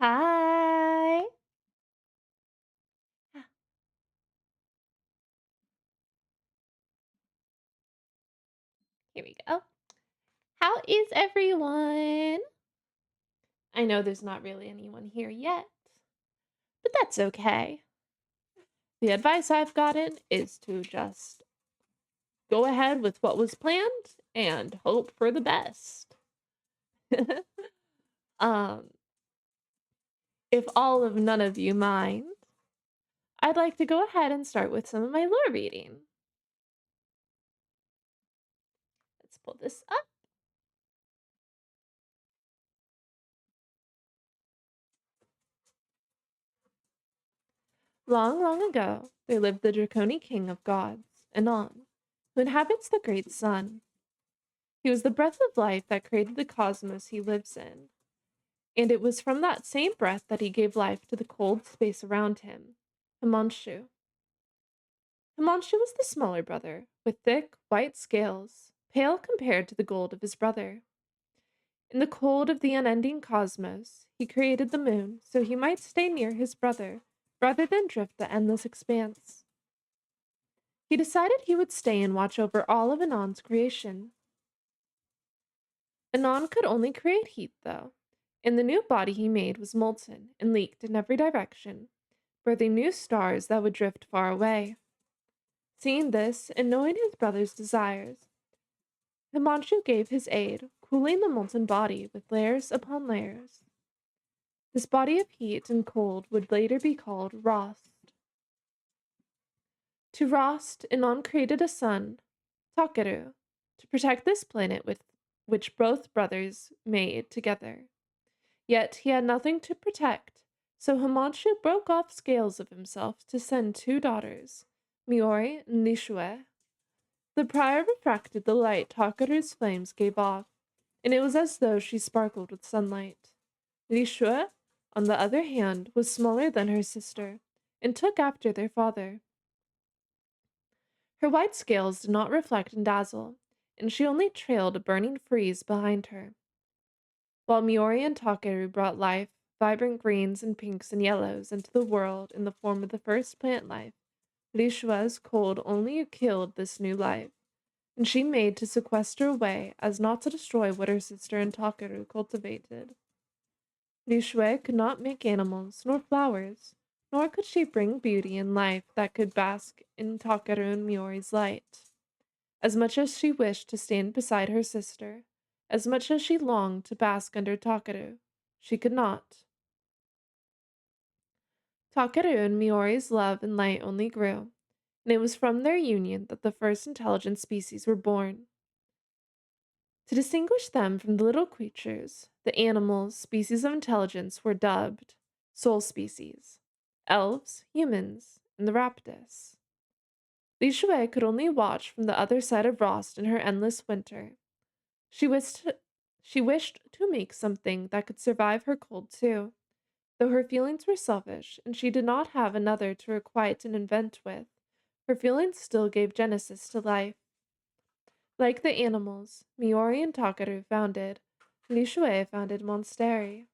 Hi. Here we go. How is everyone? I know there's not really anyone here yet, but that's okay. The advice I've gotten is to just go ahead with what was planned and hope for the best. um, if all of none of you mind, I'd like to go ahead and start with some of my lore reading. Let's pull this up. Long, long ago, there lived the Draconic King of Gods, Anon, who inhabits the great sun. He was the breath of life that created the cosmos he lives in, and it was from that same breath that he gave life to the cold space around him, Himanshu. Himanshu was the smaller brother, with thick, white scales, pale compared to the gold of his brother. In the cold of the unending cosmos, he created the moon so he might stay near his brother rather than drift the endless expanse. He decided he would stay and watch over all of Anon's creation. Anon could only create heat, though, and the new body he made was molten and leaked in every direction, birthing new stars that would drift far away. Seeing this, and knowing his brother's desires, Himanshu gave his aid, cooling the molten body with layers upon layers. This body of heat and cold would later be called Rost. To Rost, Anon created a son, Takeru, to protect this planet with which both brothers made together. Yet he had nothing to protect, so Himanshu broke off scales of himself to send two daughters, Miori and Nishue. The prior refracted the light Takeru's flames gave off, and it was as though she sparkled with sunlight. Nishue, on the other hand, was smaller than her sister, and took after their father. Her white scales did not reflect and dazzle, and she only trailed a burning frieze behind her. While Miori and Takeru brought life, vibrant greens and pinks and yellows, into the world in the form of the first plant life, Rishua's cold only killed this new life, and she made to sequester away as not to destroy what her sister and Takeru cultivated. Rishue could not make animals nor flowers, nor could she bring beauty and life that could bask in Takeru and Miori's light. As much as she wished to stand beside her sister, as much as she longed to bask under Takeru, she could not. Takeru and Miori's love and light only grew, and it was from their union that the first intelligent species were born. To distinguish them from the little creatures, the animals, species of intelligence, were dubbed soul species, elves, humans, and the Raptus. Li Shui could only watch from the other side of Rost in her endless winter. She wished, she wished to make something that could survive her cold too, though her feelings were selfish and she did not have another to requite and invent with. Her feelings still gave genesis to life. Like the animals, Miori and Takaru founded, Lishue founded Monsteri.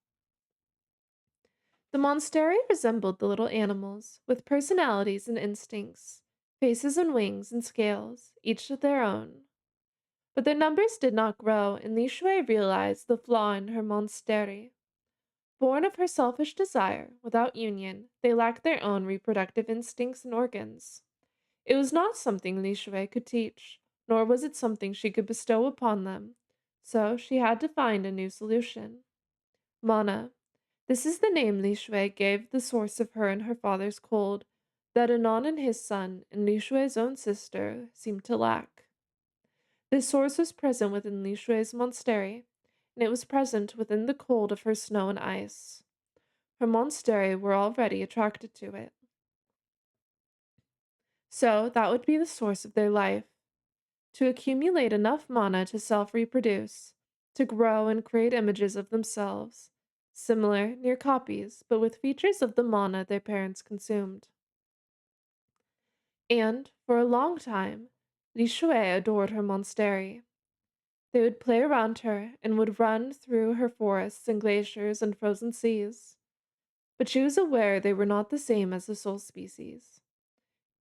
The Monsteri resembled the little animals, with personalities and instincts, faces and wings and scales, each of their own. But their numbers did not grow, and Lishue realized the flaw in her Monsteri. Born of her selfish desire, without union, they lacked their own reproductive instincts and organs. It was not something Li Shui could teach, nor was it something she could bestow upon them, so she had to find a new solution. Mana. This is the name Li Shui gave the source of her and her father's cold, that Anon and his son, and Li Shui's own sister, seemed to lack. This source was present within Li Shui's monastery, and it was present within the cold of her snow and ice. Her monastery were already attracted to it. So that would be the source of their life. To accumulate enough mana to self reproduce, to grow and create images of themselves, similar, near copies, but with features of the mana their parents consumed. And, for a long time, Li Shui adored her monastery. They would play around her and would run through her forests and glaciers and frozen seas. but she was aware they were not the same as the soul species.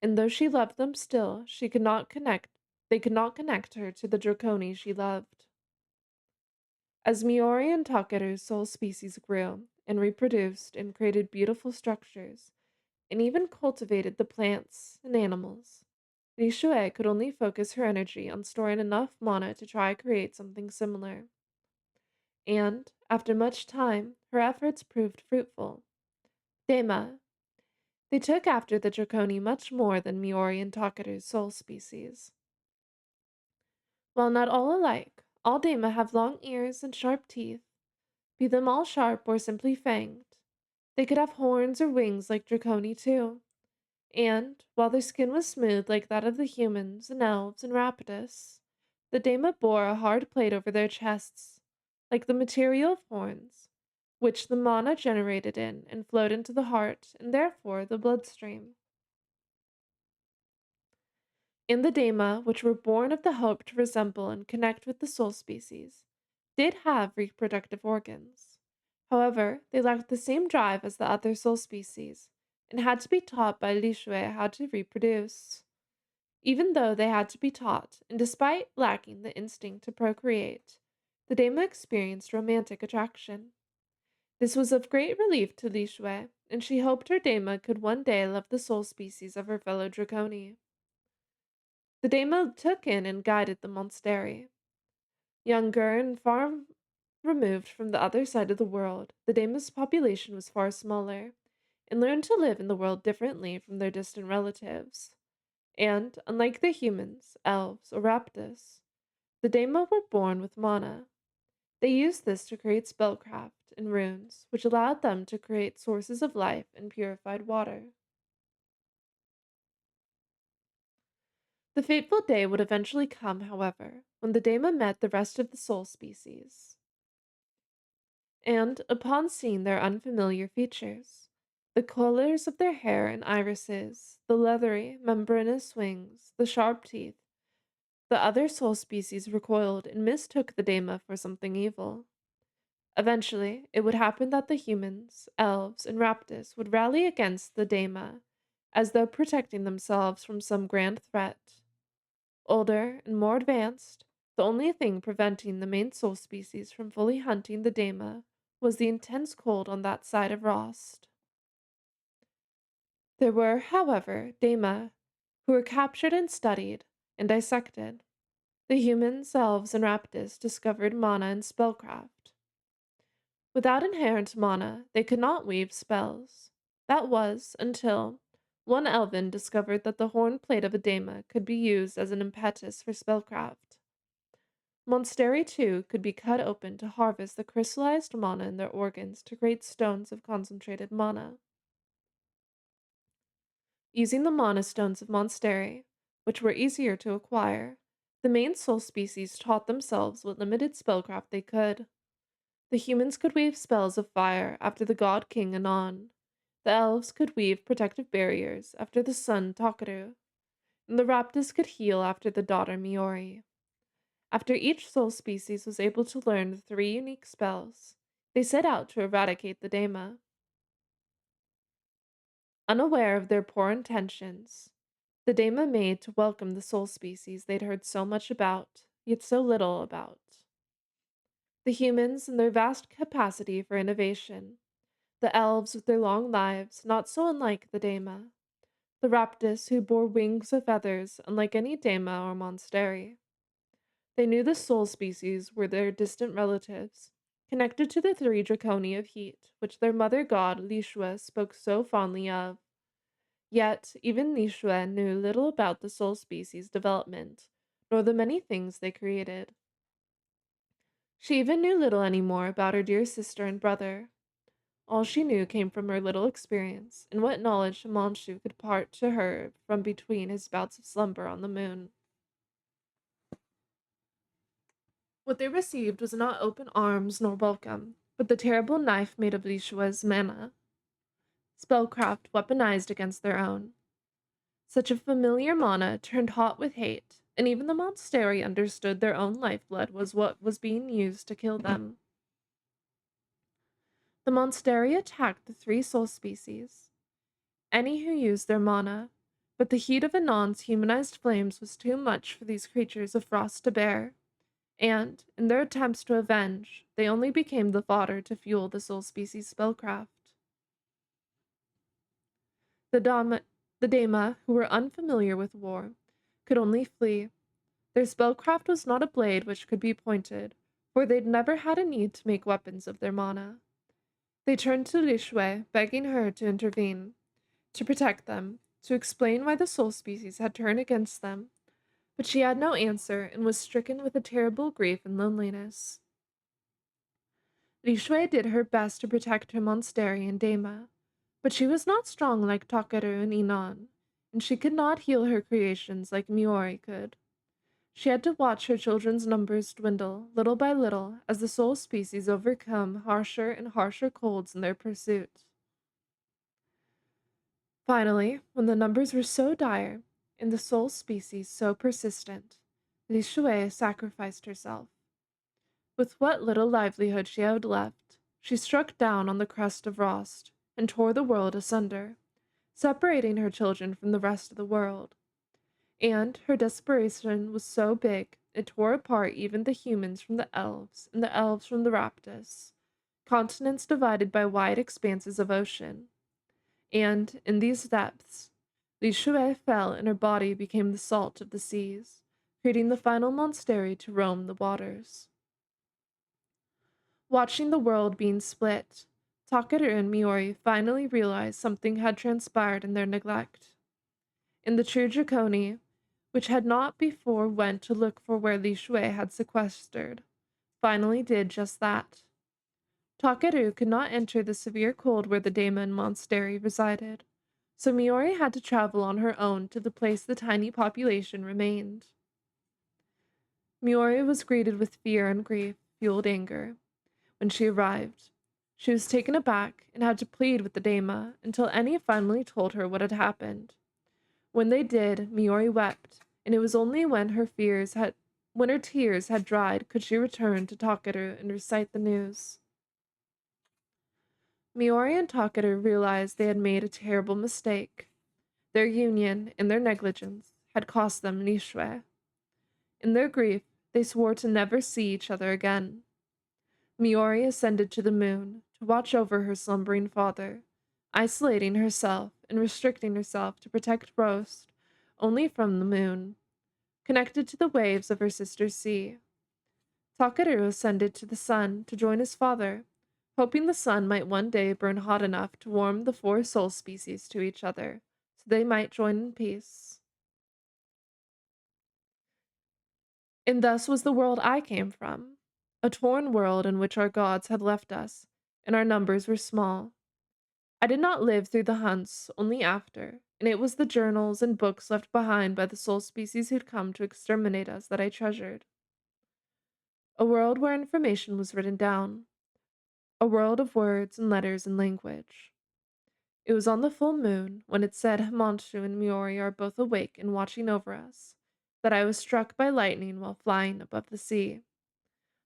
And though she loved them still, she could not connect they could not connect her to the Draconi she loved. As Miori and Takeru's soul species grew and reproduced and created beautiful structures, and even cultivated the plants and animals, Li Shui could only focus her energy on storing enough mana to try create something similar. And, after much time, her efforts proved fruitful. Dema. They took after the Draconi much more than Miori and Takeru's soul species. While not all alike, all Dema have long ears and sharp teeth, be them all sharp or simply fanged. They could have horns or wings like Draconi too, and, while their skin was smooth like that of the humans and elves and Rapidus, the Dema bore a hard plate over their chests, like the material of horns, which the mana generated in and flowed into the heart and therefore the bloodstream. And the Dema, which were born of the hope to resemble and connect with the soul species, did have reproductive organs. However, they lacked the same drive as the other soul species and had to be taught by Li Shui how to reproduce. Even though they had to be taught, and despite lacking the instinct to procreate, the Dema experienced romantic attraction. This was of great relief to Li Shui, and she hoped her Dema could one day love the soul species of her fellow Draconi. The Dema took in and guided the Monsteri. Younger and far removed from the other side of the world, the Dema's population was far smaller, and learned to live in the world differently from their distant relatives. And, unlike the humans, elves, or Raptus, the Dema were born with mana. They used this to create spellcraft and runes, which allowed them to create sources of life and purified water. The fateful day would eventually come, however, when the Dema met the rest of the soul species. And, upon seeing their unfamiliar features, the colors of their hair and irises, the leathery, membranous wings, the sharp teeth, the other soul species recoiled and mistook the Dema for something evil. Eventually, it would happen that the humans, elves, and Raptus would rally against the Dema, as though protecting themselves from some grand threat. Older and more advanced, the only thing preventing the main soul species from fully hunting the Dema was the intense cold on that side of Rost. There were, however, Dema who were captured and studied and dissected. The humans, elves, and Raptus discovered mana and spellcraft. Without inherent mana, they could not weave spells. That was until one elven discovered that the horn plate of a Dema could be used as an impetus for spellcraft. Monsteri, too, could be cut open to harvest the crystallized mana in their organs to create stones of concentrated mana. Using the mana stones of Monsteri, which were easier to acquire, the main soul species taught themselves what limited spellcraft they could. The humans could weave spells of fire after the god king Anon. The elves could weave protective barriers after the son Takeru, and the Raptus could heal after the daughter Miori. After each soul species was able to learn the three unique spells, they set out to eradicate the Dema. Unaware of their poor intentions, the Dema made to welcome the soul species they'd heard so much about, yet so little about. The humans and their vast capacity for innovation, the elves with their long lives, not so unlike the Dema, the Raptus who bore wings with feathers unlike any Dema or Monsteri. They knew the soul species were their distant relatives, connected to the three Draconi of heat, which their mother god Lishua spoke so fondly of. Yet, even Lishua knew little about the soul species' development, nor the many things they created. She even knew little any more about her dear sister and brother. All she knew came from her little experience, and what knowledge Himanshu could part to her from between his bouts of slumber on the moon. What they received was not open arms nor welcome, but the terrible knife made of Lishua's mana, spellcraft weaponized against their own. Such a familiar mana turned hot with hate, and even the Monsteri understood their own lifeblood was what was being used to kill them. The monsteria attacked the three soul species, any who used their mana, but the heat of Anon's humanized flames was too much for these creatures of frost to bear, and, in their attempts to avenge, they only became the fodder to fuel the soul species' spellcraft. The, Dama, the Dema, who were unfamiliar with war, could only flee. Their spellcraft was not a blade which could be pointed, for they'd never had a need to make weapons of their mana. They turned to Lishue, begging her to intervene, to protect them, to explain why the soul species had turned against them, but she had no answer and was stricken with a terrible grief and loneliness. Lishue did her best to protect her monsteri and Dema, but she was not strong like Takeru and Inan, and she could not heal her creations like Miori could. She had to watch her children's numbers dwindle, little by little, as the soul species overcome harsher and harsher colds in their pursuit. Finally, when the numbers were so dire, and the soul species so persistent, Li Shui sacrificed herself. With what little livelihood she had left, she struck down on the crest of Rost and tore the world asunder, separating her children from the rest of the world. And her desperation was so big, it tore apart even the humans from the elves and the elves from the Raptus, continents divided by wide expanses of ocean. And, in these depths, Li Shui fell and her body became the salt of the seas, creating the final monsteri to roam the waters. Watching the world being split, Takeru and Miori finally realized something had transpired in their neglect. And the true Draconi, which had not before went to look for where Li Shui had sequestered, finally did just that. Takeru could not enter the severe cold where the daemon monsteri resided, so Miori had to travel on her own to the place the tiny population remained. Miori was greeted with fear and grief-fueled anger. When she arrived, she was taken aback and had to plead with the Dema until Annie finally told her what had happened. When they did, Miori wept, and it was only when her tears had dried could she return to Takeru and recite the news. Miori and Takeru realized they had made a terrible mistake. Their union and their negligence had cost them Nishue. In their grief, they swore to never see each other again. Miori ascended to the moon to watch over her slumbering father, isolating herself and restricting herself to protect Roast only from the moon, connected to the waves of her sister's sea. Takeru ascended to the sun to join his father, hoping the sun might one day burn hot enough to warm the four soul species to each other, so they might join in peace. And thus was the world I came from, a torn world in which our gods had left us, and our numbers were small. I did not live through the hunts, only after, and it was the journals and books left behind by the soul species who'd come to exterminate us that I treasured. A world where information was written down, a world of words and letters and language. It was on the full moon, when it said Himanshu and Miori are both awake and watching over us, that I was struck by lightning while flying above the sea.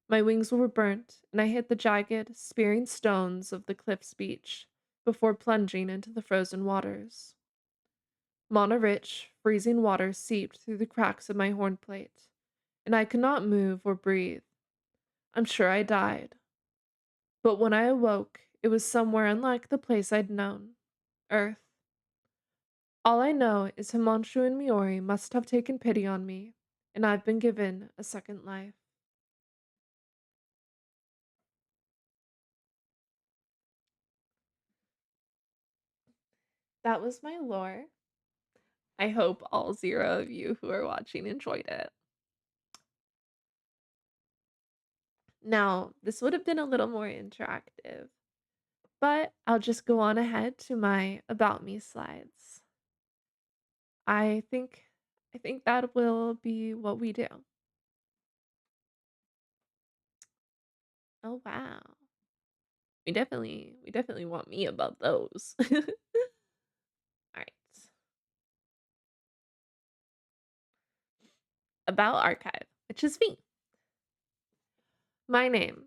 My wings were burnt, and I hit the jagged, spearing stones of the cliff's beach before plunging into the frozen waters. Mana-rich, freezing water seeped through the cracks of my hornplate, and I could not move or breathe. I'm sure I died. But when I awoke, it was somewhere unlike the place I'd known, Earth. All I know is Himanshu and Miori must have taken pity on me, and I've been given a second life. That was my lore. I hope all zero of you who are watching enjoyed it. Now, this would have been a little more interactive, but I'll just go on ahead to my About Me slides. I think I think that will be what we do. Oh wow. We definitely want me about those. All right. About Archive, which is me. My name.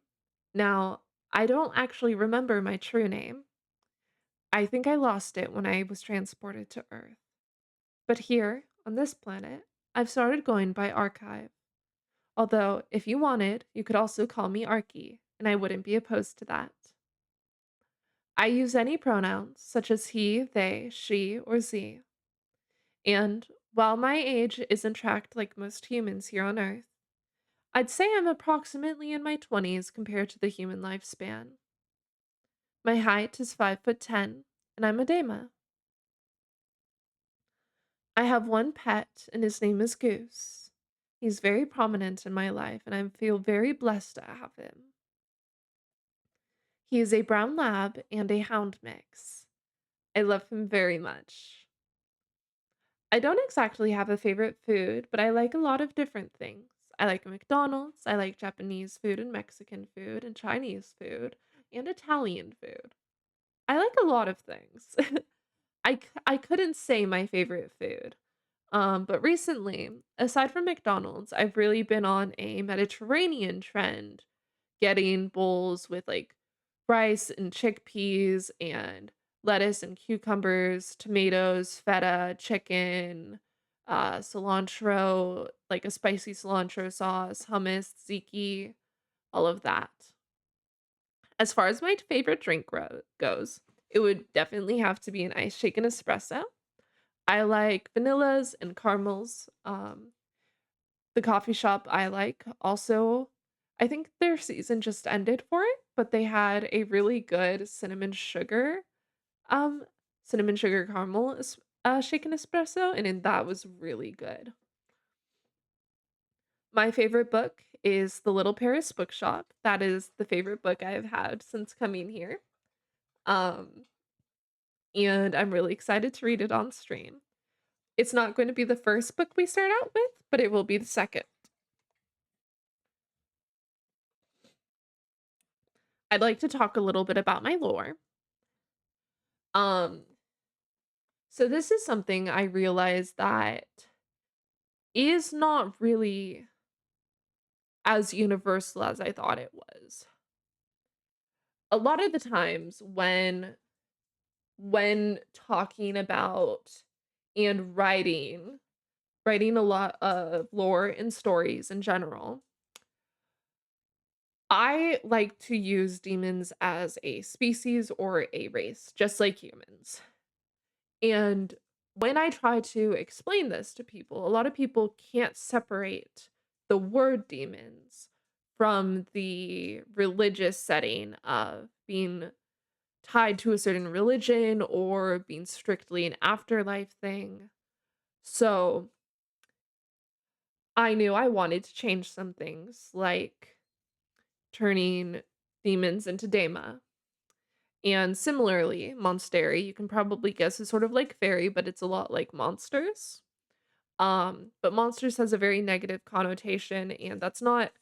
Now, I don't actually remember my true name. I think I lost it when I was transported to Earth. But here, on this planet, I've started going by Archive. Although, if you wanted, you could also call me Arky, and I wouldn't be opposed to that. I use any pronouns, such as he, they, she, or z. And while my age isn't tracked like most humans here on Earth, I'd say I'm approximately in my 20s compared to the human lifespan. My height is 5'10", and I'm a dama. I have one pet, and his name is Goose. He's very prominent in my life, and I feel very blessed to have him. He is a brown lab and a hound mix. I love him very much. I don't exactly have a favorite food, but I like a lot of different things. I like McDonald's, I like Japanese food and Mexican food and Chinese food and Italian food. I like a lot of things. I couldn't say my favorite food. But recently, aside from McDonald's, I've really been on a Mediterranean trend, getting bowls with like rice and chickpeas and lettuce and cucumbers, tomatoes, feta, chicken, cilantro, like a spicy cilantro sauce, hummus, tzatziki, all of that. As far as my favorite drink goes, it would definitely have to be an ice shaken espresso. I like vanillas and caramels. The coffee shop I like also, I think their season just ended for it, but they had a really good um, cinnamon sugar caramel shaken espresso, and then that was really good. My favorite book is The Little Paris Bookshop. That is the favorite book I have had since coming here. Um, and I'm really excited to read it on stream. It's not going to be the first book we start out with, but it will be the second. I'd like to talk a little bit about my lore. Um, so this is something I realized that is not really as universal as I thought it was. A lot of the times when talking about and writing a lot of lore and stories in general, I like to use demons as a species or a race, just like humans. And when I try to explain this to people, a lot of people can't separate the word demons from the religious setting of being tied to a certain religion or being strictly an afterlife thing. So I knew I wanted to change some things, like turning demons into Dema. And similarly, Monsteri, you can probably guess is sort of like fairy, but it's a lot like monsters. But monsters has a very negative connotation, and that's not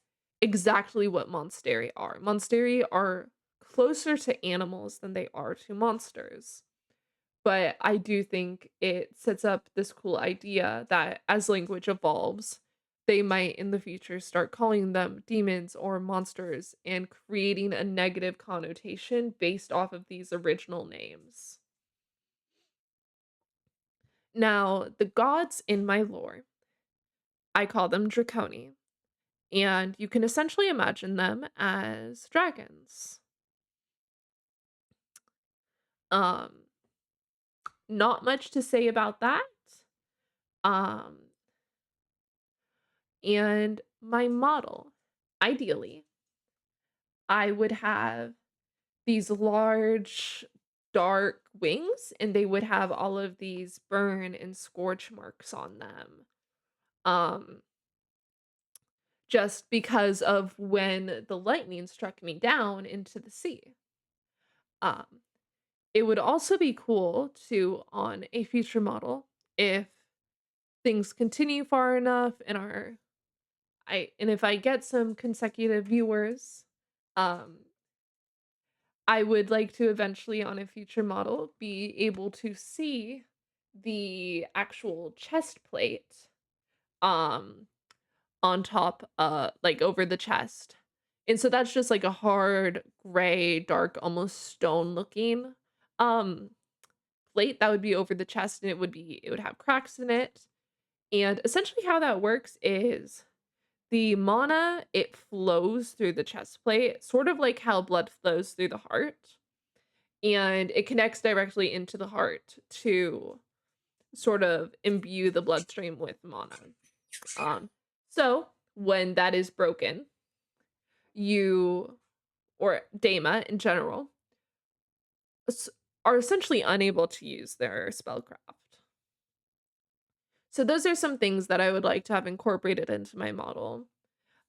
exactly what monsteri are. Monsteri are closer to animals than they are to monsters. But I do think it sets up this cool idea that as language evolves, they might in the future start calling them demons or monsters and creating a negative connotation based off of these original names. Now, the gods in my lore, I call them Draconi, and you can essentially imagine them as dragons. Um, Not much to say about that. Um, and my model, ideally, I would have these large, dark wings, and they would have all of these burn and scorch marks on them. Um, just because of when the lightning struck me down into the sea. Um, it would also be cool to, on a future model, if things continue far enough and if I get some consecutive viewers, um, I would like to eventually on a future model be able to see the actual chest plate um on top like over the chest And so that's just like a hard gray, dark, almost stone looking um plate that would be over the chest, and it would have cracks in it. And essentially how that works is the mana, it flows through the chest plate, sort of like how blood flows through the heart, and it connects directly into the heart to sort of imbue the bloodstream with mana. Um, so when that is broken, you or Dama in general s- are essentially unable to use their spellcraft. So those are some things that I would like to have incorporated into my model.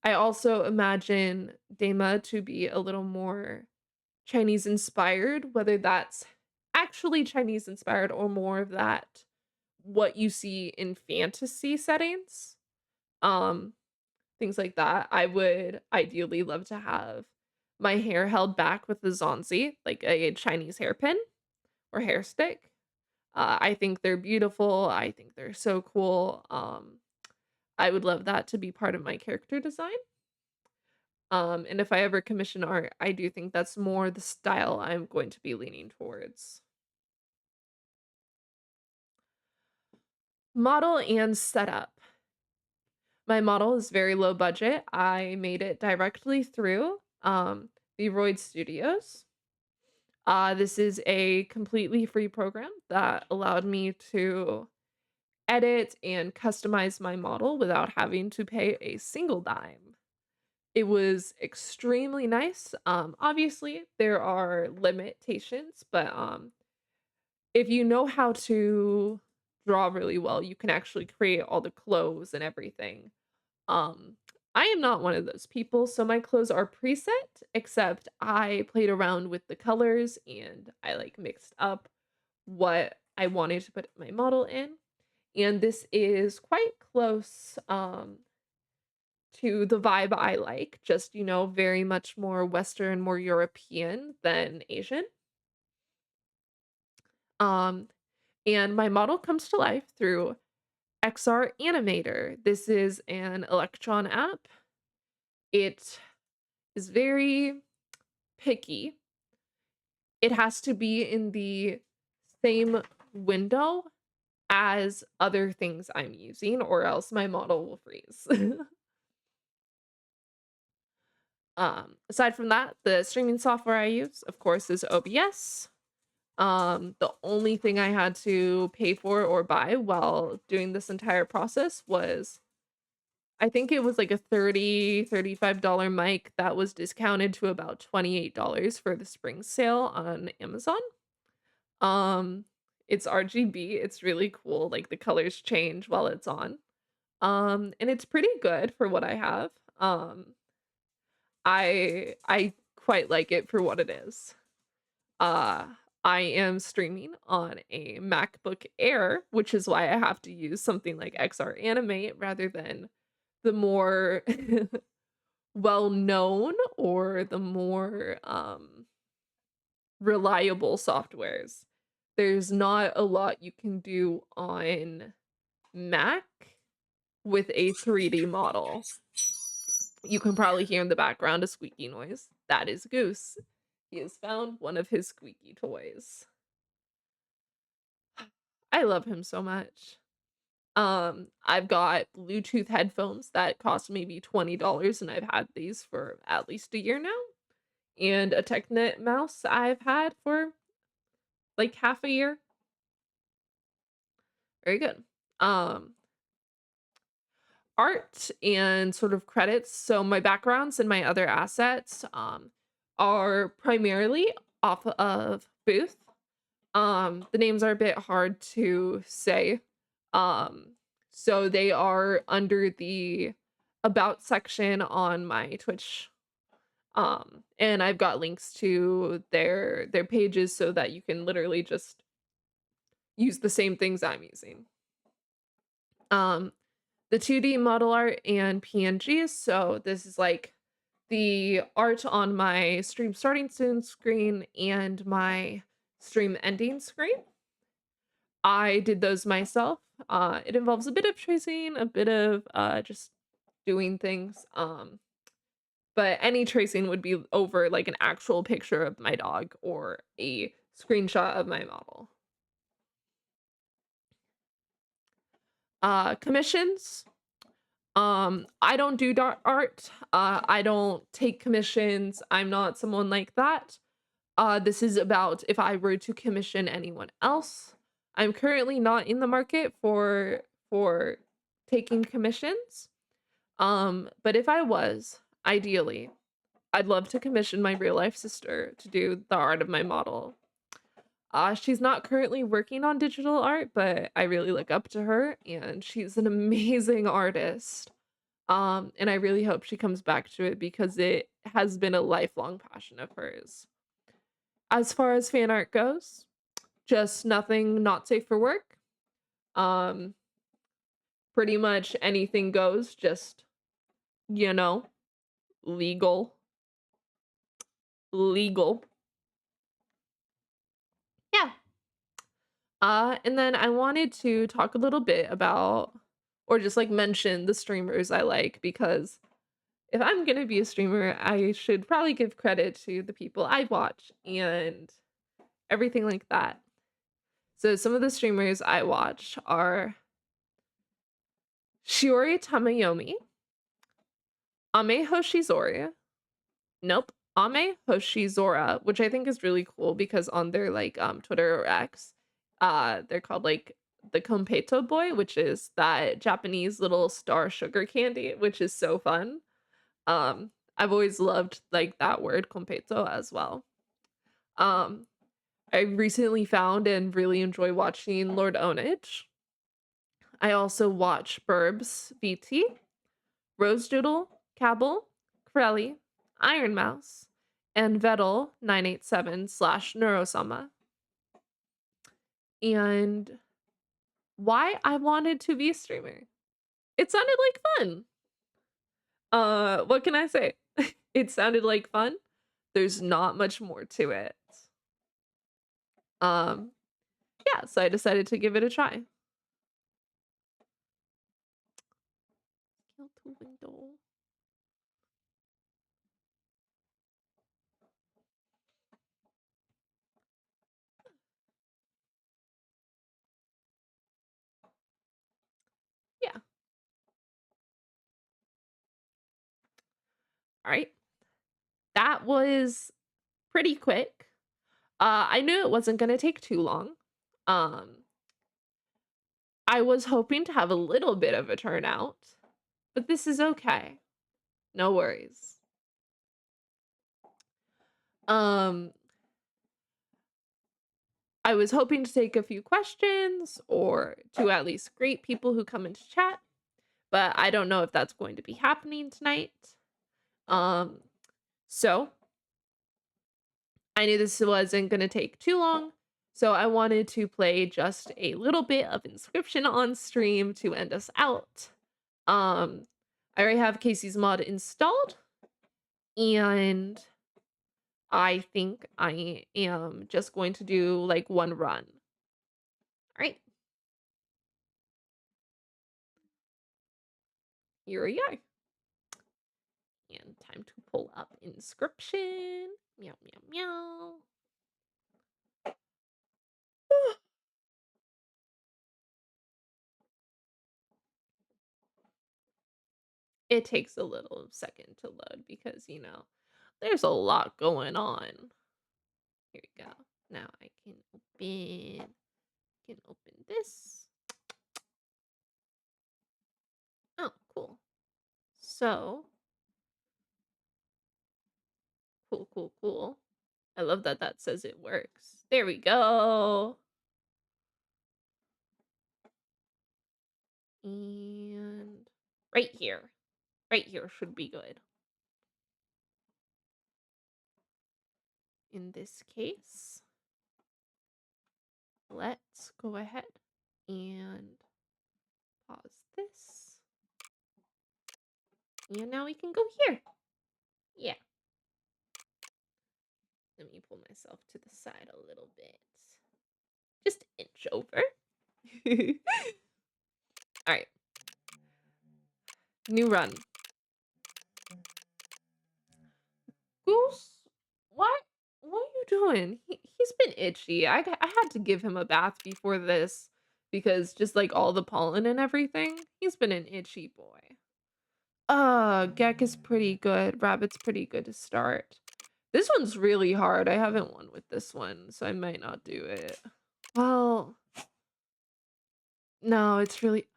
I also imagine Dama to be a little more Chinese inspired, whether that's actually Chinese inspired or more of that what you see in fantasy settings. Um, Things like that. I would ideally love to have my hair held back with a zonzi, like a Chinese hairpin or hair stick. I think they're beautiful. I think they're so cool. I would love that to be part of my character design. And if I ever commission art, I do think that's more the style I'm going to be leaning towards. Model and setup. My model is very low budget. I made it directly through VOD Studios. This is a completely free program that allowed me to edit and customize my model without having to pay a single dime. It was extremely nice. Obviously, there are limitations, but if you know how to draw really well, you can actually create all the clothes and everything. Um, I am not one of those people, so my clothes are preset, except I played around with the colors and I like mixed up what I wanted to put my model in. And this is quite close to the vibe I like, just very much more Western, more European than Asian. Um, and my model comes to life through XR Animator. This is an Electron app. It is very picky. It has to be in the same window as other things I'm using, or else my model will freeze. Aside from that, the streaming software I use, of course, is OBS. The only thing I had to pay for or buy while doing this entire process was I think it was like a $35 mic that was discounted to about $28 for the spring sale on Amazon. Um, it's RGB, it's really cool, like, the colors change while it's on. And it's pretty good for what I have. I quite like it for what it is. Uh, I am streaming on a MacBook Air, which is why I have to use something like XR Animate rather than the more well-known or the more, reliable softwares. There's not a lot you can do on Mac with a 3D model. You can probably hear in the background a squeaky noise. That is Goose. He has found one of his squeaky toys. I love him so much. I've got Bluetooth headphones that cost maybe $20, and I've had these for at least a year now. And a TechNet mouse I've had for like half a year. Very good. Um, Art and sort of credits. So my backgrounds and my other assets are primarily off of Booth. The names are a bit hard to say. Um, so they are under the about section on my Twitch. And I've got links to their pages so that you can literally just use the same things I'm using. Um, the 2D model art and PNGs. So this is like the art on my stream starting soon screen and my stream ending screen. I did those myself. It involves a bit of tracing, a bit of just doing things. but any tracing would be over like an actual picture of my dog or a screenshot of my model. Commissions. I don't do art. I don't take commissions. I'm not someone like that. This is about if I were to commission anyone else. I'm currently not in the market for taking commissions. But if I was, ideally, I'd love to commission my real life sister to do the art of my model. She's not currently working on digital art, but I really look up to her and she's an amazing artist. And I really hope she comes back to it because it has been a lifelong passion of hers. As far as fan art goes, just nothing not safe for work. Um, Pretty much anything goes, just, you know, legal. Legal. Yeah. And then I wanted to talk a little bit about or just like mention the streamers I like because if I'm gonna be a streamer, I should probably give credit to the people I watch and everything like that. So some of the streamers I watch are Shiori Tamayomi, Ame Hoshizora, nope, Ame Hoshizora, which I think is really cool because on their like Twitter or X, they're called like the Kompeto boy, which is that Japanese little star sugar candy, which is so fun. I've always loved like that word Kompeto as well. Um, I recently found and really enjoy watching Lord Onage. I also watch Burbs VT, Rose Doodle, Cabell, Corelli, Iron Mouse, and Vettel 987 slash Neurosama. And why I wanted to be a streamer. It sounded like fun. What can I say? It sounded like fun. There's not much more to it. Um, yeah, so I decided to give it a try. Kill the window. Yeah. All right. That was pretty quick. I knew it wasn't gonna take too long. Um, I was hoping to have a little bit of a turnout, but this is okay. No worries. Um, I was hoping to take a few questions or to at least greet people who come into chat, but I don't know if that's going to be happening tonight. Um, so I knew this wasn't going to take too long, so I wanted to play just a little bit of Inscription on stream to end us out. I already have Casey's mod installed, and I think I am just going to do like one run. All right. Here we are. And time to pull up Inscription. Meow, meow, meow. It takes a little second to load because, there's a lot going on. Here we go. Now I can open this. Oh, cool. So, cool, cool, cool. I love that that says it works. There we go. And right here. Right here should be good. In this case, let's go ahead and pause this. And now we can go here. Yeah. Let me pull myself to the side a little bit. Just inch over. All right. New run. Goose, what? What are you doing? He's been itchy. I had to give him a bath before this because just like all the pollen and everything, he's been an itchy boy. Gek is pretty good. Rabbit's pretty good to start. This one's really hard. I haven't won with this one, so I might not do it. Well, no, it's really.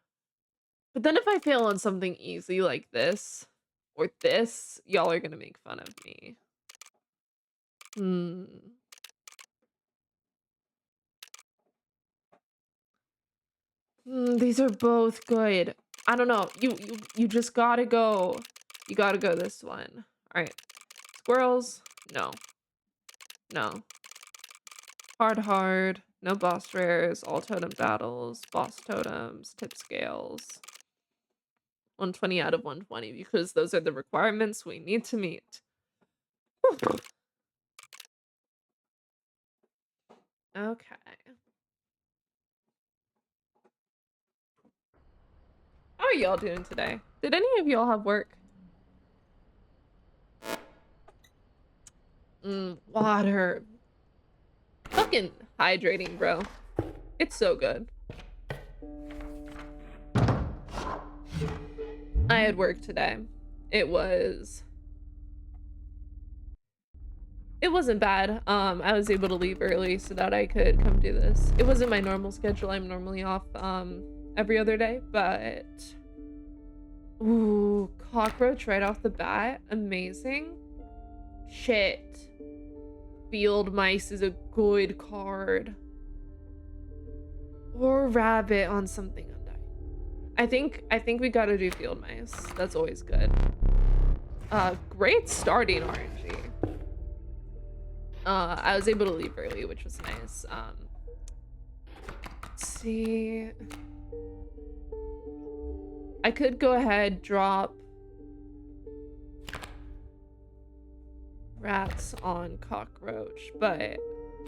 But then if I fail on something easy like this or this, y'all are gonna make fun of me. Hmm. These are both good. I don't know. You just gotta go. You gotta go this one. All right. Squirrels. No. No. Hard. No boss rares. All totem battles. Boss totems. Tip scales. 120 out of 120 because those are the requirements we need to meet. Okay. How are y'all doing today? Did any of y'all have work? Water. Fucking hydrating, bro. It's so good. I had work today. It wasn't bad. I was able to leave early so that I could come do this. It wasn't my normal schedule. I'm normally off every other day, but ooh, cockroach right off the bat. Amazing. Shit. Field mice is a good card. Or rabbit on something undying. I think we gotta do field mice. That's always good. Great starting RNG. I was able to leave early, which was nice. Let's see. I could go ahead, drop rats on cockroach, but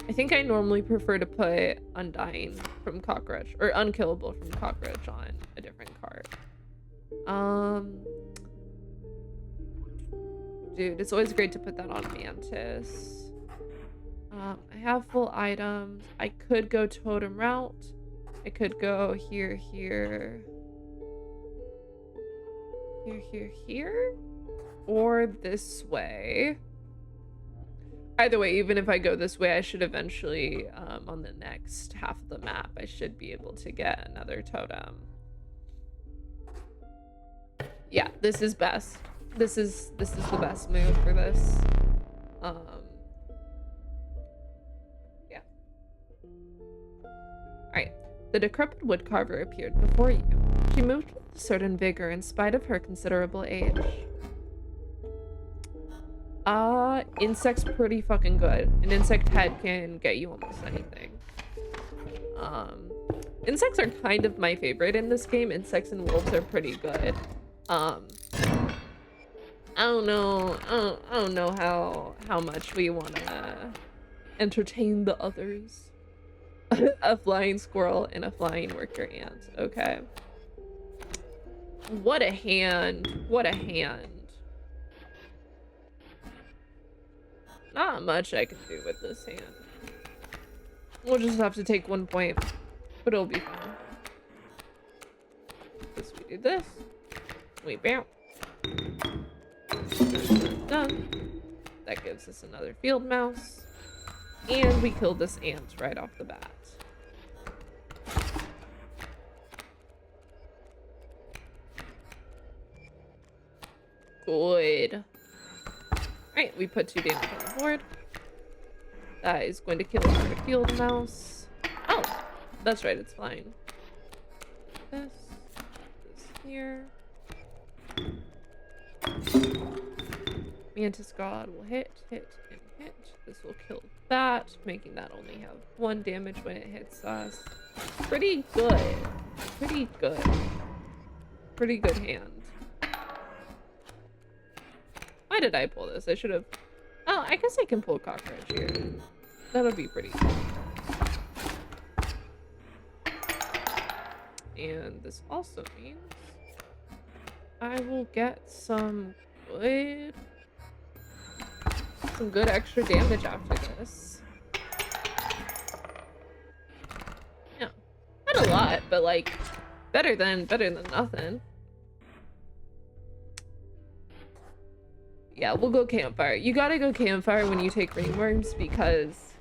I think I normally prefer to put undying from cockroach or unkillable from cockroach on a different card. Dude, it's always great to put that on mantis. I have full items. I could go totem route. I could go here, or this way. Either way, even if I go this way, I should eventually, on the next half of the map, I should be able to get another totem. Yeah, this is best. This is the best move for this. Yeah. Alright. The decrepit woodcarver appeared before you. She moved with a certain vigor in spite of her considerable age. Insect's pretty fucking good. An insect head can get you almost anything. Insects are kind of my favorite in this game. Insects and wolves are pretty good. I don't know how much we wanna entertain the others. A flying squirrel and a flying worker ant. Okay. What a hand. What a hand. Not much I can do with this hand. We'll just have to take 1 point, but it'll be fine. Because we do this. We bounce. Done. That gives us another field mouse. And we killed this ant right off the bat. Good. Alright, we put 2 damage on the board. That is going to kill our field mouse. Oh, that's right, it's flying. This here. Mantis God will hit. This will kill that, making that only have 1 damage when it hits us. Pretty good. Pretty good hand. Why did I pull this? I should have... Oh, I guess I can pull cockroach here. That'll be pretty cool. And this also means I will get some good some good extra damage after this. Yeah. Not a lot, but like better than nothing. Yeah, we'll go campfire. You gotta go campfire when you take ringworms because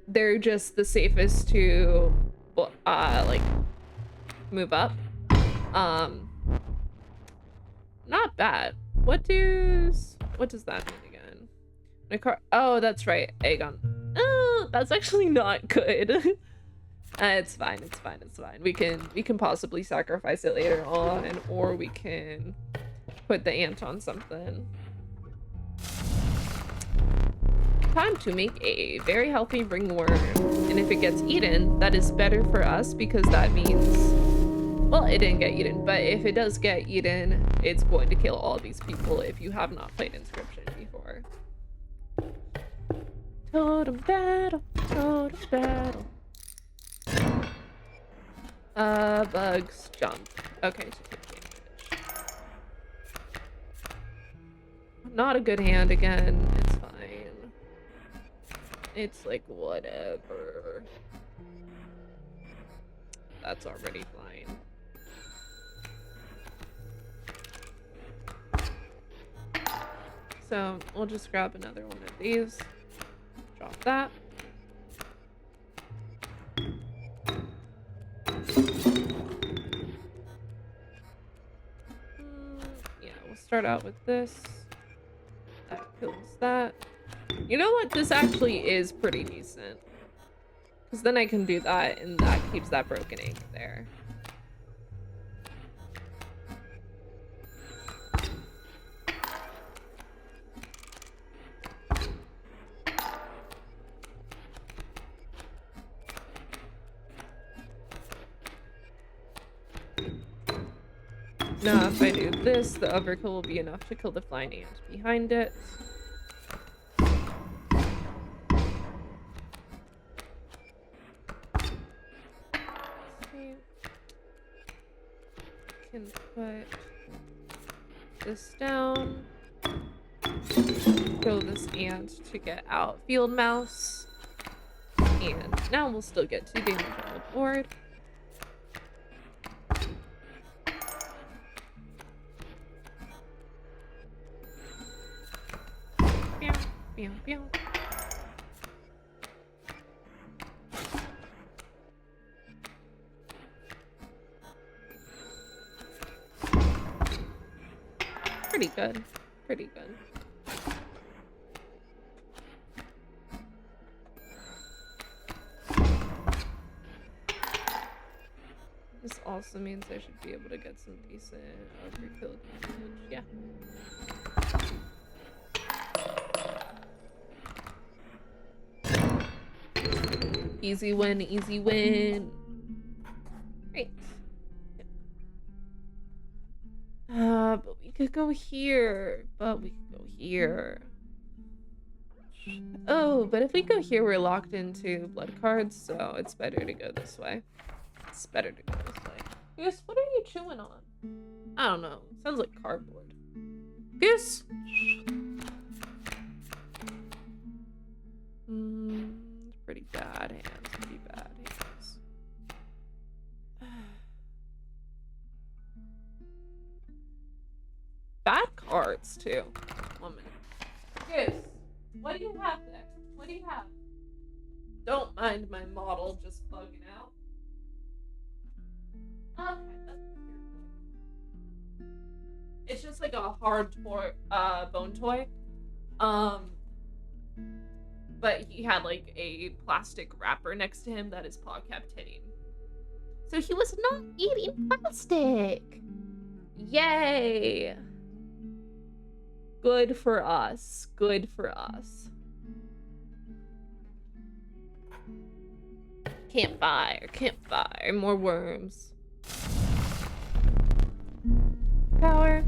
they're just the safest to like move up. Not bad. What does that mean again? Oh, that's right. Aegon. Oh, that's actually not good. It's fine. It's fine. It's fine. We can possibly sacrifice it later on, or we can put the ant on something. Time to make a very healthy ringworm. And if it gets eaten, that is better for us because that means, well, it didn't get eaten, but if it does get eaten, it's going to kill all these people if you have not played Inscription before. Totem battle, totem battle. Bugs, jump. Okay, so not a good hand again. It's fine. It's like whatever. That's already fine. So we'll just grab another one of these. Drop that. Yeah, we'll start out with this. That kills that. You know what? This actually is pretty decent. Because then I can do that, and that keeps that broken ink there. Now, if I do this, the overkill will be enough to kill the flying ant behind it. Can put this down. Kill this ant to get out field mouse. And now we'll still get 2 damage on the board. Pew, pew. Pretty good. Pretty good. This also means I should be able to get some decent overkill damage. Yeah. Easy win, easy win. Great. But we could go here. Oh, but if we go here, we're locked into blood cards, so it's better to go this way. It's better to go this way. Goose, what are you chewing on? I don't know. Sounds like cardboard. Goose! Pretty bad hands. Pretty bad hands. Bad cards, too. 1 minute. Goose, what do you have there? What do you have? Don't mind my model just bugging out. Okay, that's weird. It's just like a hard toy, bone toy. But he had like a plastic wrapper next to him that his paw kept hitting. So he was not eating plastic. Yay. Good for us. Good for us. Campfire, campfire, more worms. Power.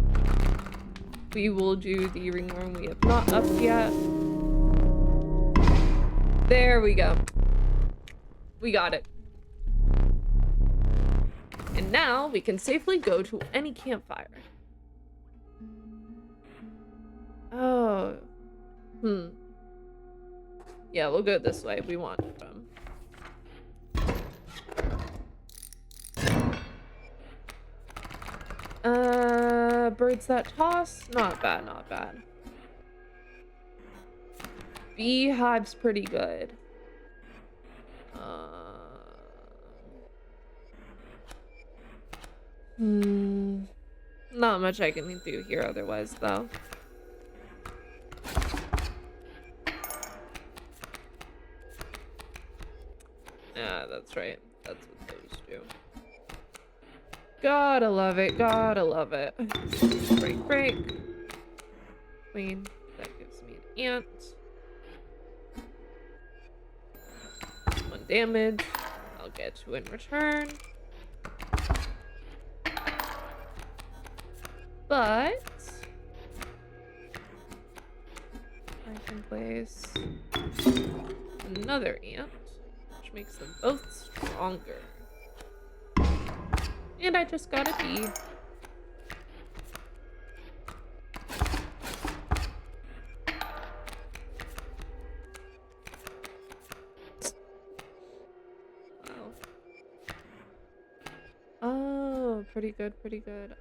We will do the ringworm we have not upped yet. There we go. We got it. And now we can safely go to any campfire. Oh. Yeah, we'll go this way. We want them. Birds that toss? Not bad, not bad. Beehive's pretty good. Not much I can do here otherwise, though. Yeah, that's right. That's what those do. Gotta love it. Gotta love it. Break, break. Queen. That gives me an ant. 1 damage. I'll get 2 in return. But I can place another ant, which makes them both stronger. And I just got a bee. Wow. Oh, pretty good, pretty good.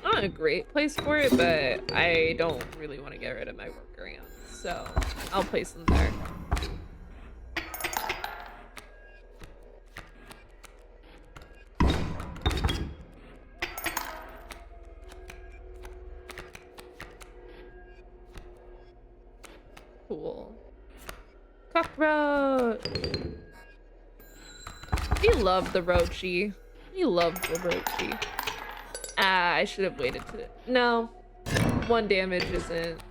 Not a great place for it, but I don't really want to get rid of my worker ants, so I'll place them there. Cool. Cockroach! We love the roachy. We love the roachy. Ah, I should have waited to... No. 1 damage isn't...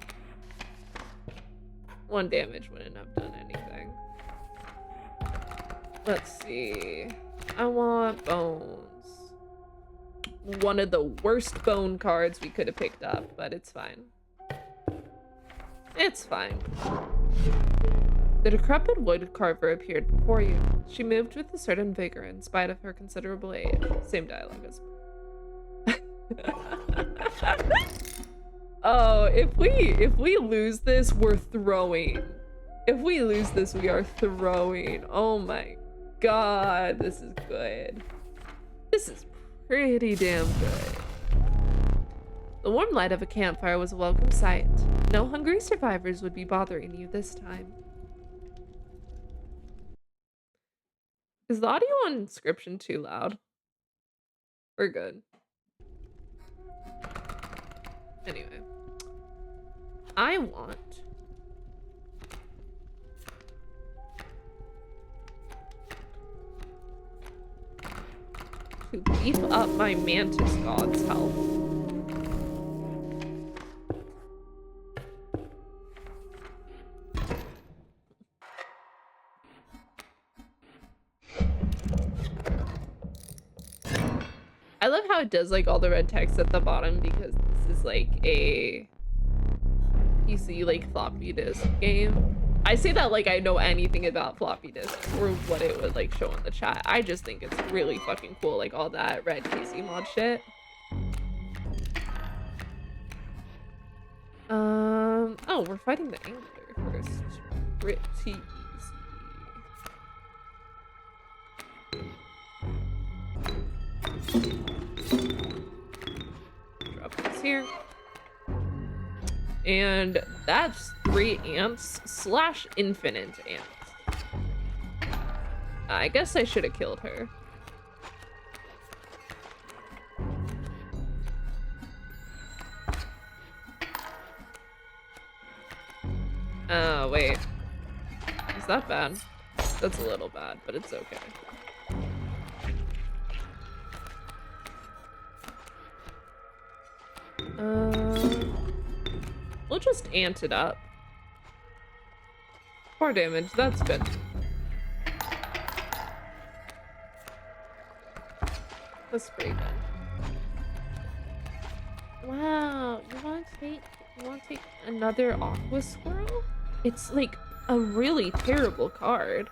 1 damage wouldn't have done anything. Let's see. I want bones. One of the worst bone cards we could have picked up, but it's fine. It's fine. The decrepit wood carver appeared before you. She moved with a certain vigor in spite of her considerable age. Same dialogue as... Oh, if we lose this, we're throwing. If we lose this, we are throwing. Oh my god, this is good. This is pretty damn good. The warm light of a campfire was a welcome sight. No hungry survivors would be bothering you this time. Is the audio on inscription too loud? We're good. Anyway, I want to beef up my mantis god's health. I love how it does like all the red text at the bottom because this is like a PC like floppy disk game. I say that like I know anything about floppy disks or what it would like show in the chat. I just think it's really fucking cool, like all that red PC mod shit. Oh, we're fighting the angler first. Pretty easy. Drop this here. And that's 3 ants / infinite ants. I guess I should have killed her. Oh, wait. Is that bad? That's a little bad, but it's okay. We'll just ant it up. 4 damage, that's good. That's pretty good. Wow, you want to take another aqua squirrel? It's like a really terrible card.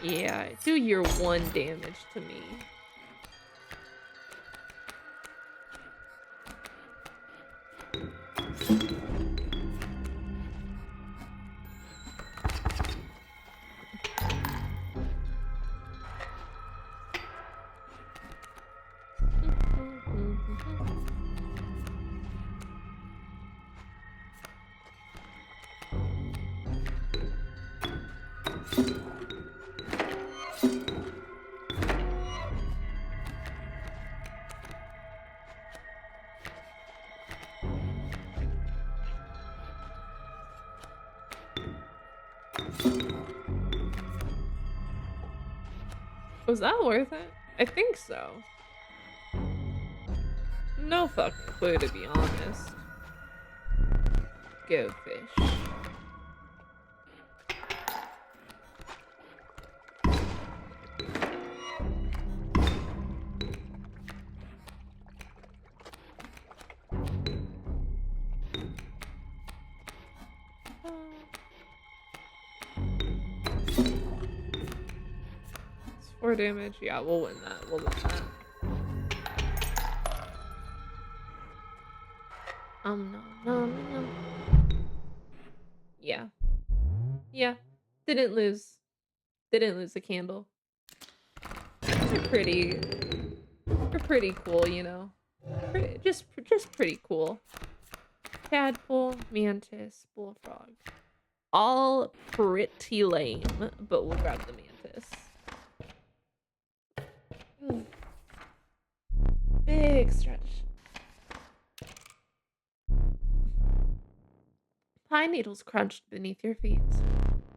Yeah, do your 1 damage to me. Was that worth it? I think so. No fucking clue, to be honest. Go fish. It's 4 damage. Yeah, we'll win that. We'll win that. No. Yeah. Yeah. Didn't lose. Didn't lose a candle. They're pretty cool, you know. Just pretty cool. Tadpole, mantis, bullfrog. All pretty lame, but we'll grab the mantis. Big stretch. Pine needles crunched beneath your feet.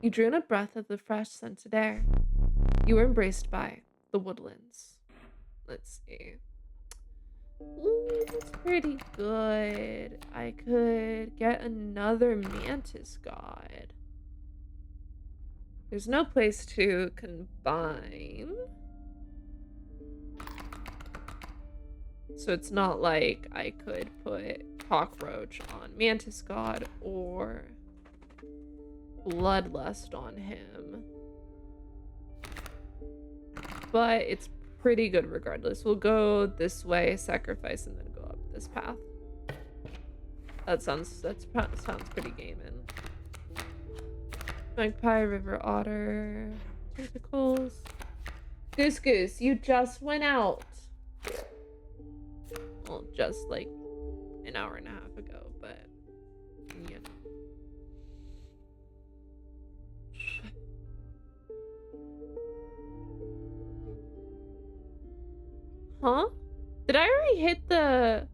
You drew in a breath of the fresh scented air. You were embraced by the woodlands. Let's see. Ooh, it's pretty good. I could get another mantis god. There's no place to combine. So it's not like I could put cockroach on mantis god or bloodlust on him. But it's pretty good regardless. We'll go this way, sacrifice, and then go up this path. That sounds pretty gaming. Magpie, river otter, tentacles. Goose, you just went out. Well, just like an hour and a half ago, but you know. Huh? Did I already hit the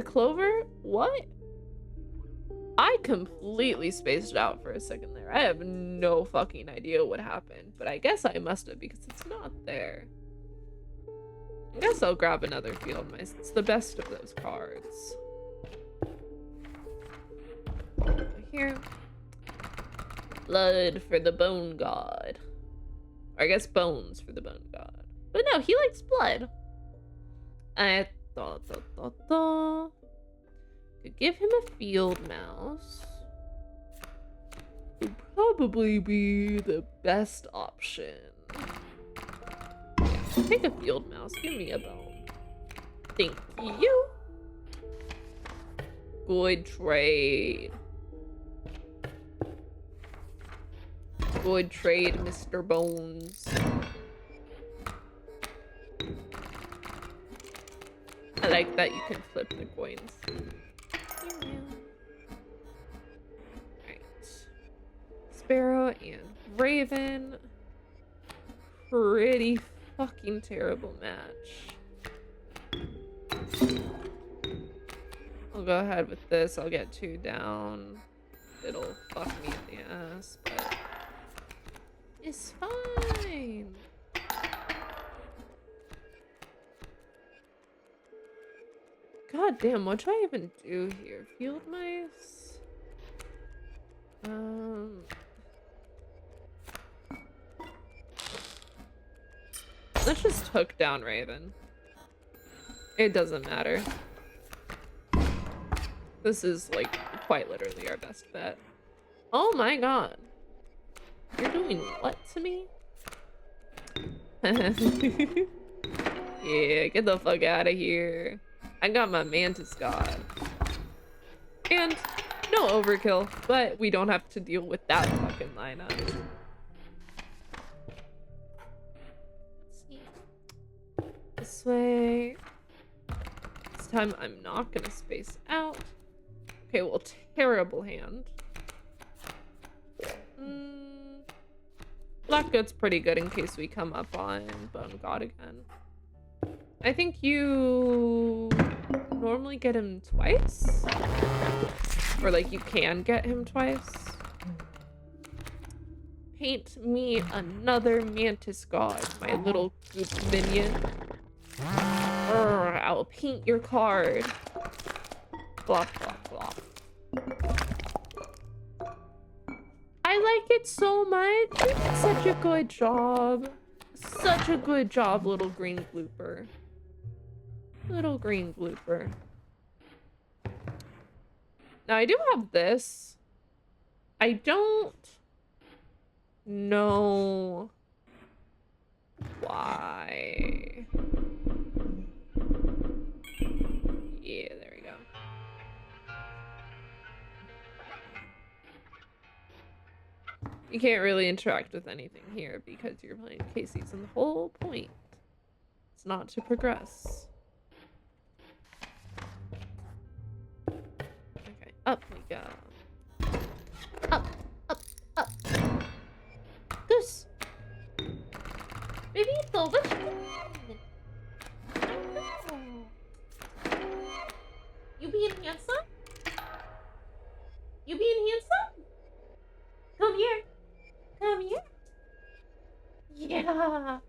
clover? What? I completely spaced out for a second there. I have no fucking idea what happened, but I guess I must have because it's not there. I guess I'll grab another field mice. It's the best of those cards. Over here. Blood for the bone god. Or I guess bones for the bone god. But no, he likes blood. Could give him a field mouse. Would probably be the best option. Yeah, take a field mouse. Give me a bone. Thank you. Good trade. Good trade, Mr. Bones. I like that you can flip the coins. Right. Sparrow and Raven. Pretty fucking terrible match. I'll go ahead with this. I'll get 2 down. It'll fuck me in the ass, but it's fine. God damn, what do I even do here? Field mice? Let's just hook down Raven. It doesn't matter. This is like quite literally our best bet. Oh my god. You're doing what to me? Yeah, get the fuck out of here. I got my mantis god. And no overkill, but we don't have to deal with that fucking lineup. Let's see. This way. This time I'm not gonna space out. Okay, well, terrible hand. Blackgood's pretty good in case we come up on Bone God again. I think you normally get him twice? Or like you can get him twice? Paint me another mantis god, my little goop minion. I'll paint your card. Blah, blah, blah. I like it so much. You did such a good job. Such a good job, little green blooper. Little green blooper. Now, I do have this. I don't know why. Yeah, there we go. You can't really interact with anything here because you're playing Casey's, and the whole point is not to progress. Okay, up we go. Up, up, up. Goose. Baby, it's over. You being handsome? You being handsome? Come here. Come here. Yeah.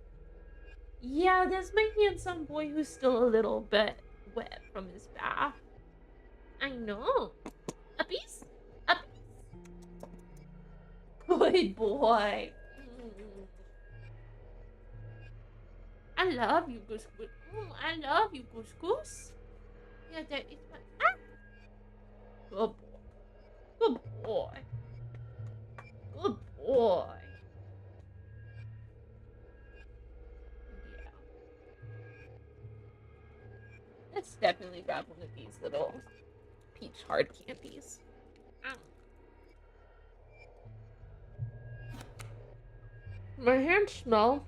Yeah, there's my handsome boy who's still a little bit wet from his bath. I know. Uppies? Uppies? Good boy. I love you, Goose Goose. I love you, Goose Goose. Yeah, that is my... Ah! Good boy. Good boy. Good boy. Yeah. Let's definitely grab one of these little peach hard candies. Ow. My hands smell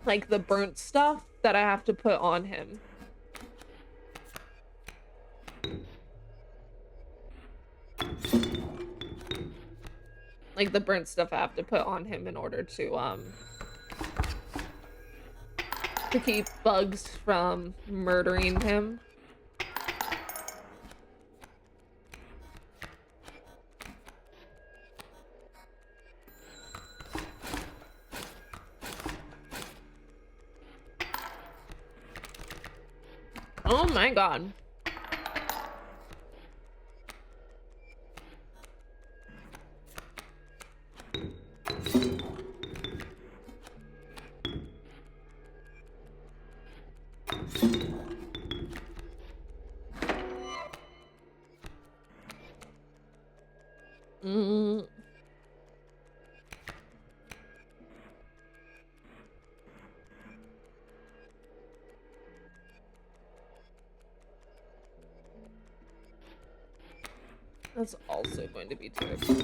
like the burnt stuff that I have to put on him. Like the burnt stuff I have to put on him in order to keep bugs from murdering him. Oh my god. That's also going to be terrible.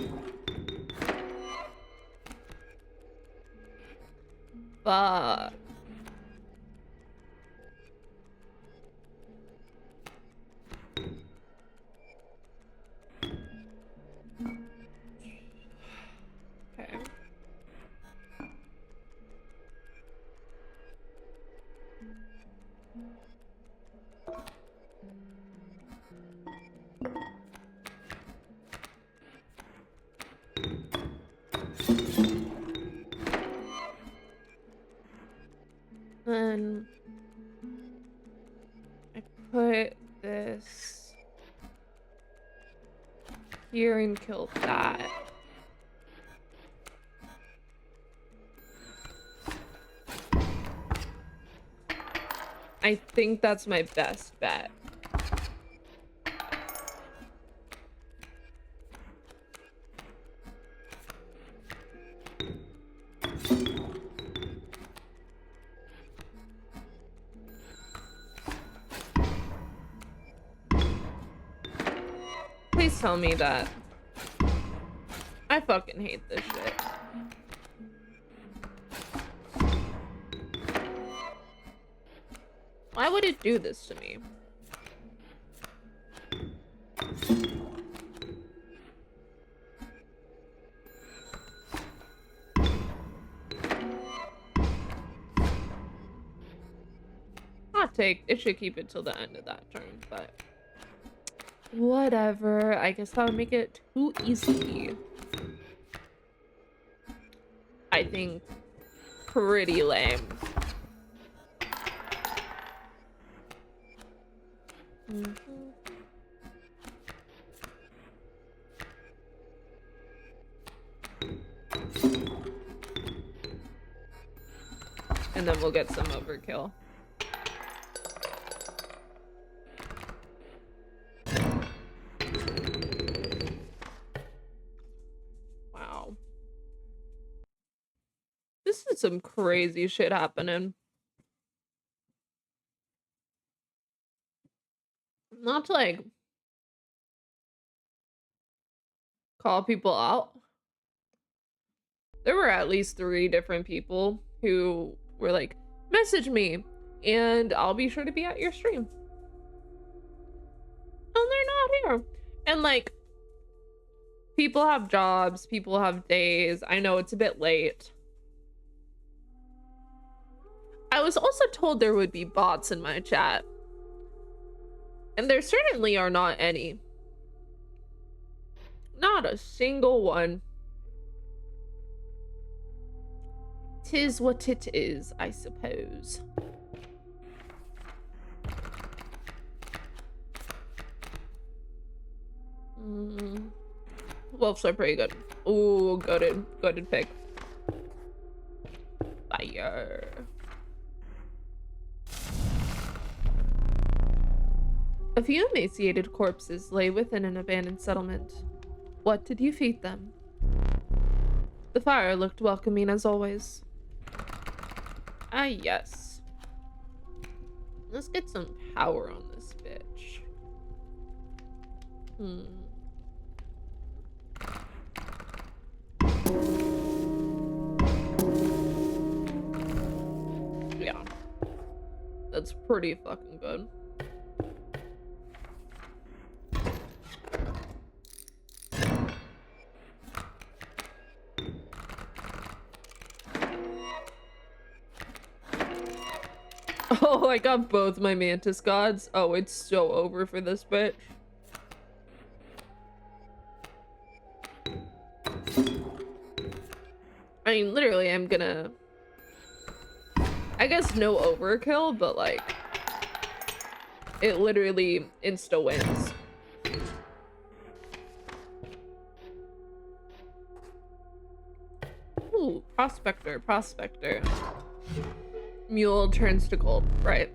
Fuck. Okay. Then I put this here and kill that. I think that's my best bet. Please tell me that. I fucking hate this shit. Why would it do this to me? it should keep it till the end of that turn, but whatever. I guess that would make it too easy. I think pretty lame. And then we'll get some overkill. Wow. This is some crazy shit happening. Not to like call people out. There were at least 3 different people who were like, message me and I'll be sure to be at your stream. And they're not here. And like, people have jobs, people have days. I know it's a bit late. I was also told there would be bots in my chat. And there certainly are not any. Not a single one. 'Tis what it is, I suppose. Wolves are pretty good. Ooh, goated pick. Fire. A few emaciated corpses lay within an abandoned settlement. What did you feed them? The fire looked welcoming as always. Ah, yes. Let's get some power on this bitch. Yeah. That's pretty fucking good. Oh, I got both my mantis gods. Oh, it's so over for this bitch. I mean, literally, I'm gonna... I guess no overkill, but like... It literally insta wins. Ooh, prospector. Mule turns to gold, right?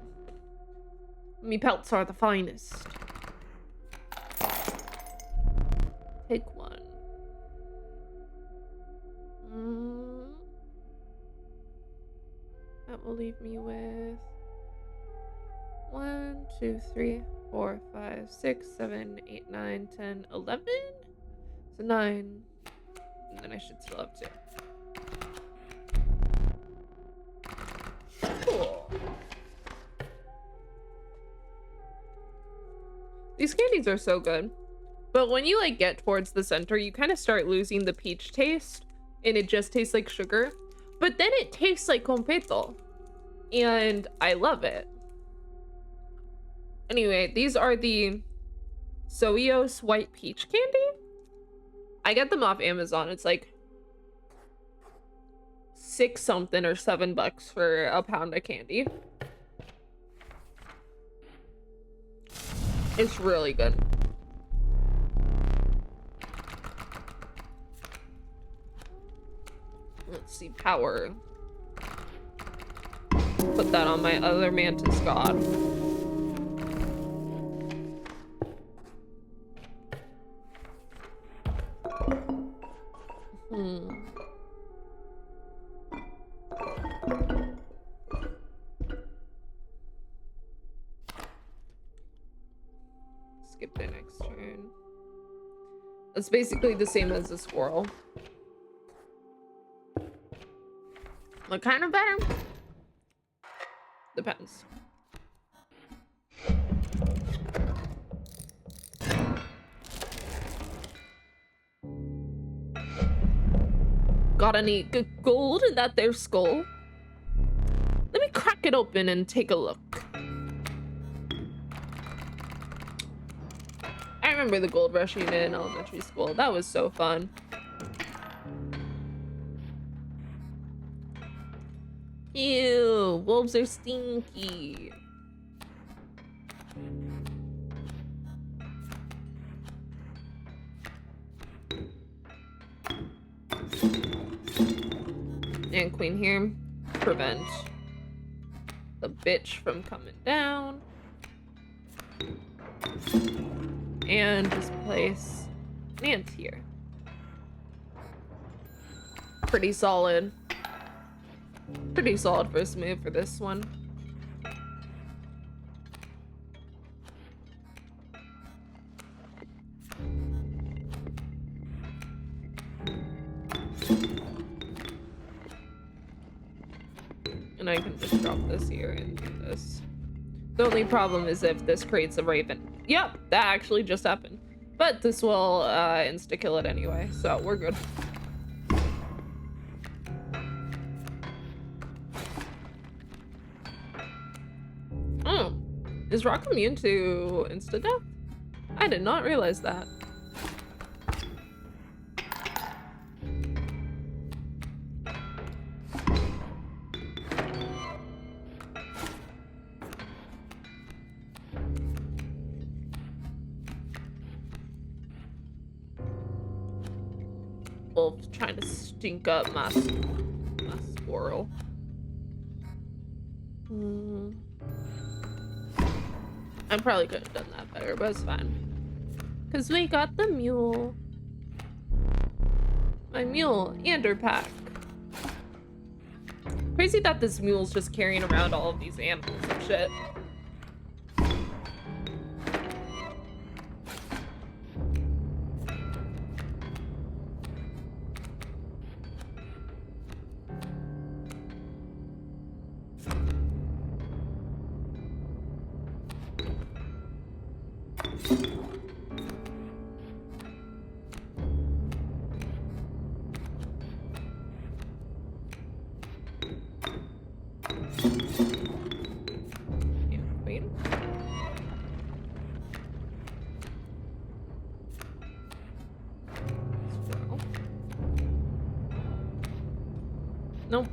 Me pelts are the finest. Take one. That will leave me with 1, 2, 3, 4, 5, 6, 7, 8, 9, 10, 11. So 9. And then I should still have 2. Cool. These candies are so good. But when you like get towards the center, you kind of start losing the peach taste and it just tastes like sugar. But then it tastes like confeito. And I love it. Anyway, these are the Soios white peach candy. I get them off Amazon. It's like 6 something or $7 for a pound of candy. It's really good. Let's see, power. Put that on my other mantis god. Skip the next turn. That's basically the same as the squirrel. What kind of better? Depends. Got any good gold in that there skull? Let me crack it open and take a look. remember the gold rush unit in elementary school. That was so fun. Ew, wolves are stinky. And queen here, prevent the bitch from coming down. And just place an ant here. Pretty solid. Pretty solid first move for this one. And I can just drop this here and do this. The only problem is if this creates a raven. Yep, that actually just happened. But this will insta-kill it anyway, so we're good. Oh, is rock immune to insta-death? I did not realize that. Wolf trying to stink up my squirrel. I probably could have done that better, but it's fine. Because we got the mule. My mule and her pack. Crazy that this mule's just carrying around all of these animals and shit. Nope,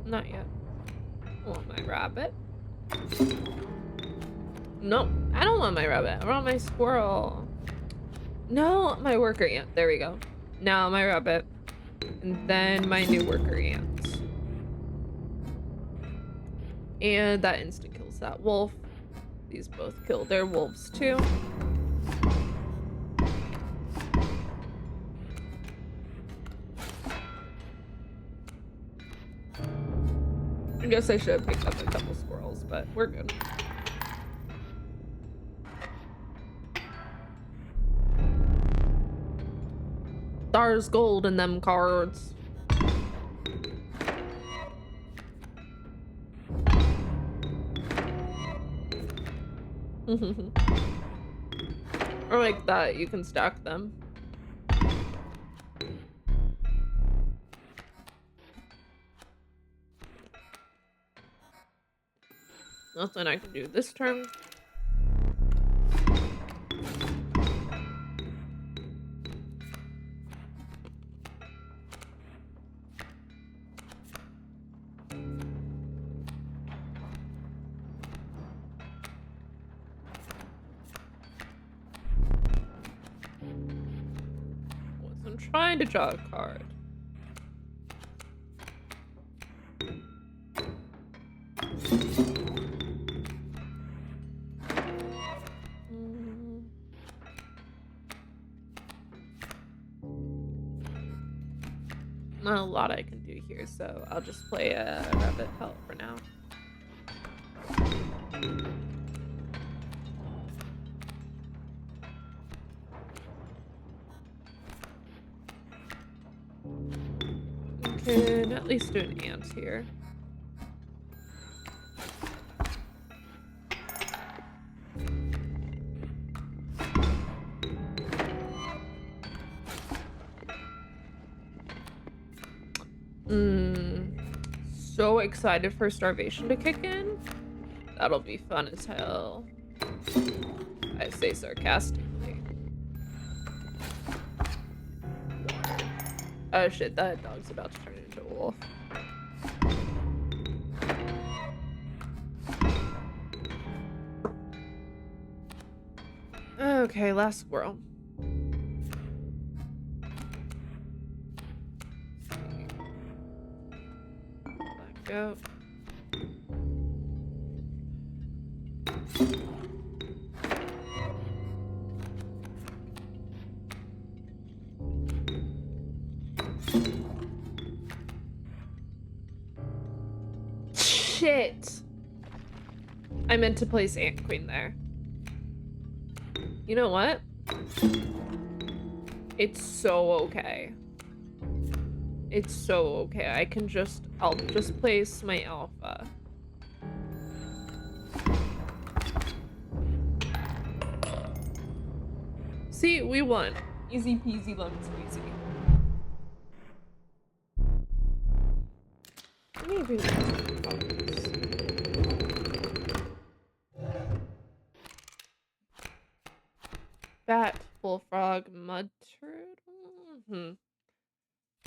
not yet. I want my rabbit. Nope, I don't want my rabbit. I want my squirrel. No, my worker ant. There we go. Now my rabbit. And then my new worker ant. And that instant kills that wolf. These both kill their wolves too. I guess I should have picked up a couple squirrels, but we're good. There's gold in them cards. Or like that, you can stack them. Nothing I can do this turn. Wasn't trying to draw a card. Not a lot I can do here, so I'll just play a rabbit pelt for now. We can at least do an ant here. So excited for starvation to kick in. That'll be fun as hell. I say sarcastically. Oh shit, that dog's about to turn into a wolf. Okay, last squirrel. Let go. Shit! I meant to place Ant Queen there. You know what? It's so okay. It's so okay. I'll just place my alpha. See, we won. Easy peasy lemon squeezy. Let me read this. Bat, bullfrog, mud turtle.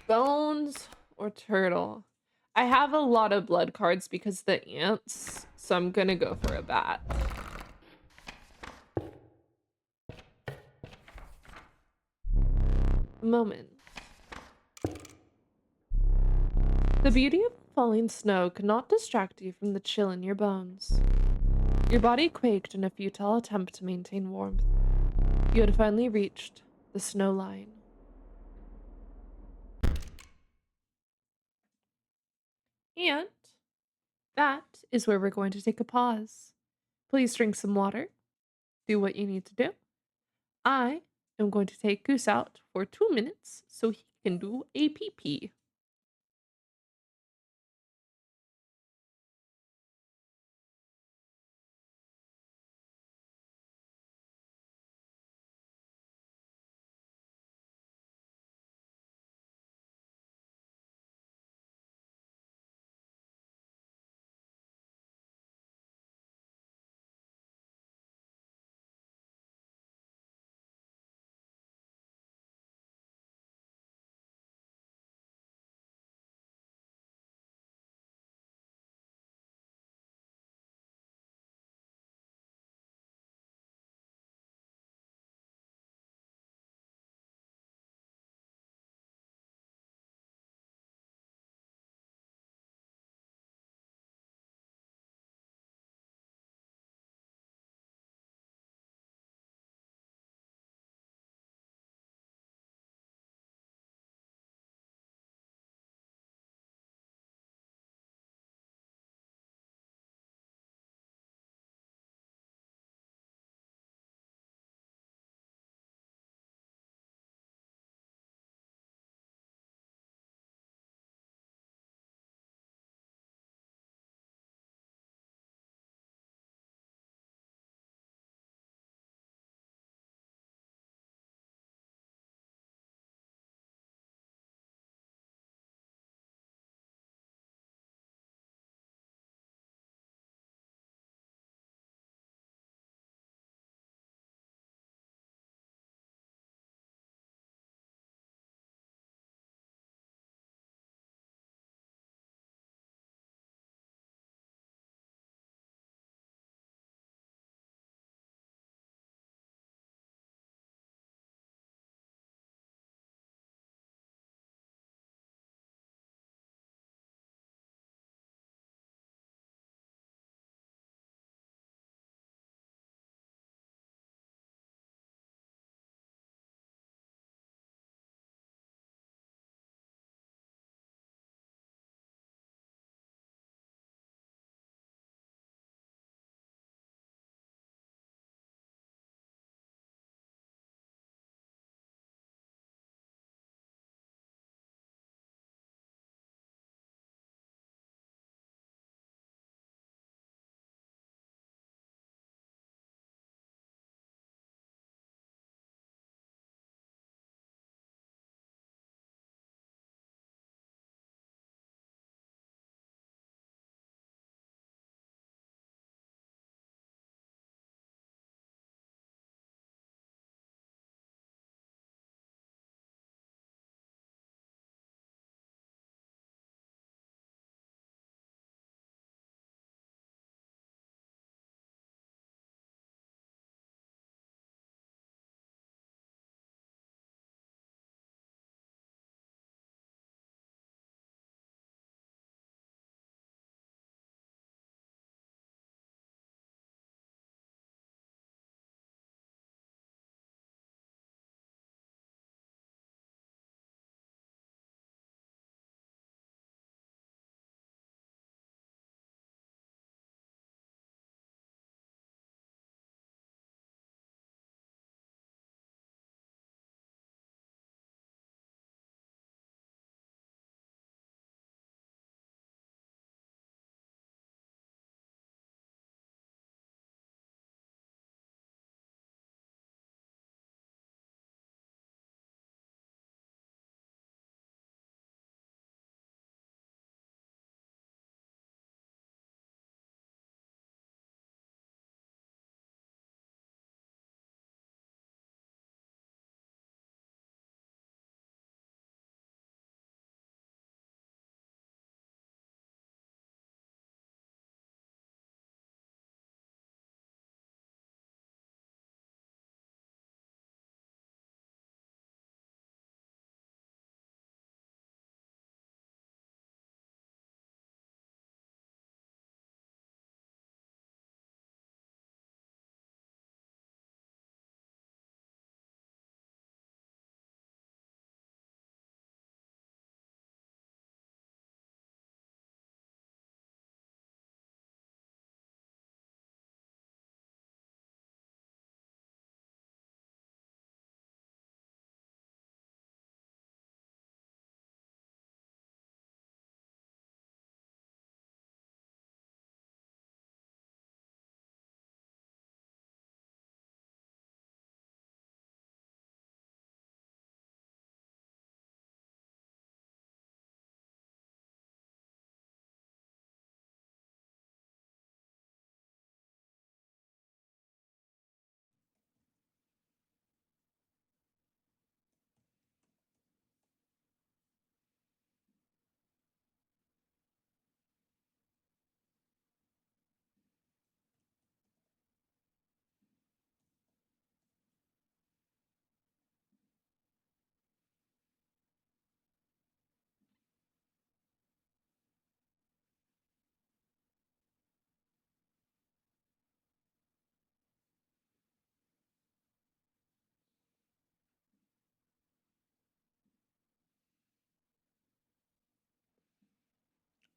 Bones or turtle? I have a lot of blood cards because the ants, so I'm gonna go for a bat. Moment. The beauty of falling snow could not distract you from the chill in your bones. Your body quaked in a futile attempt to maintain warmth. You had finally reached the snow line. And that is where we're going to take a pause. Please drink some water, do what you need to do. I am going to take Goose out for 2 minutes so he can do a pee pee.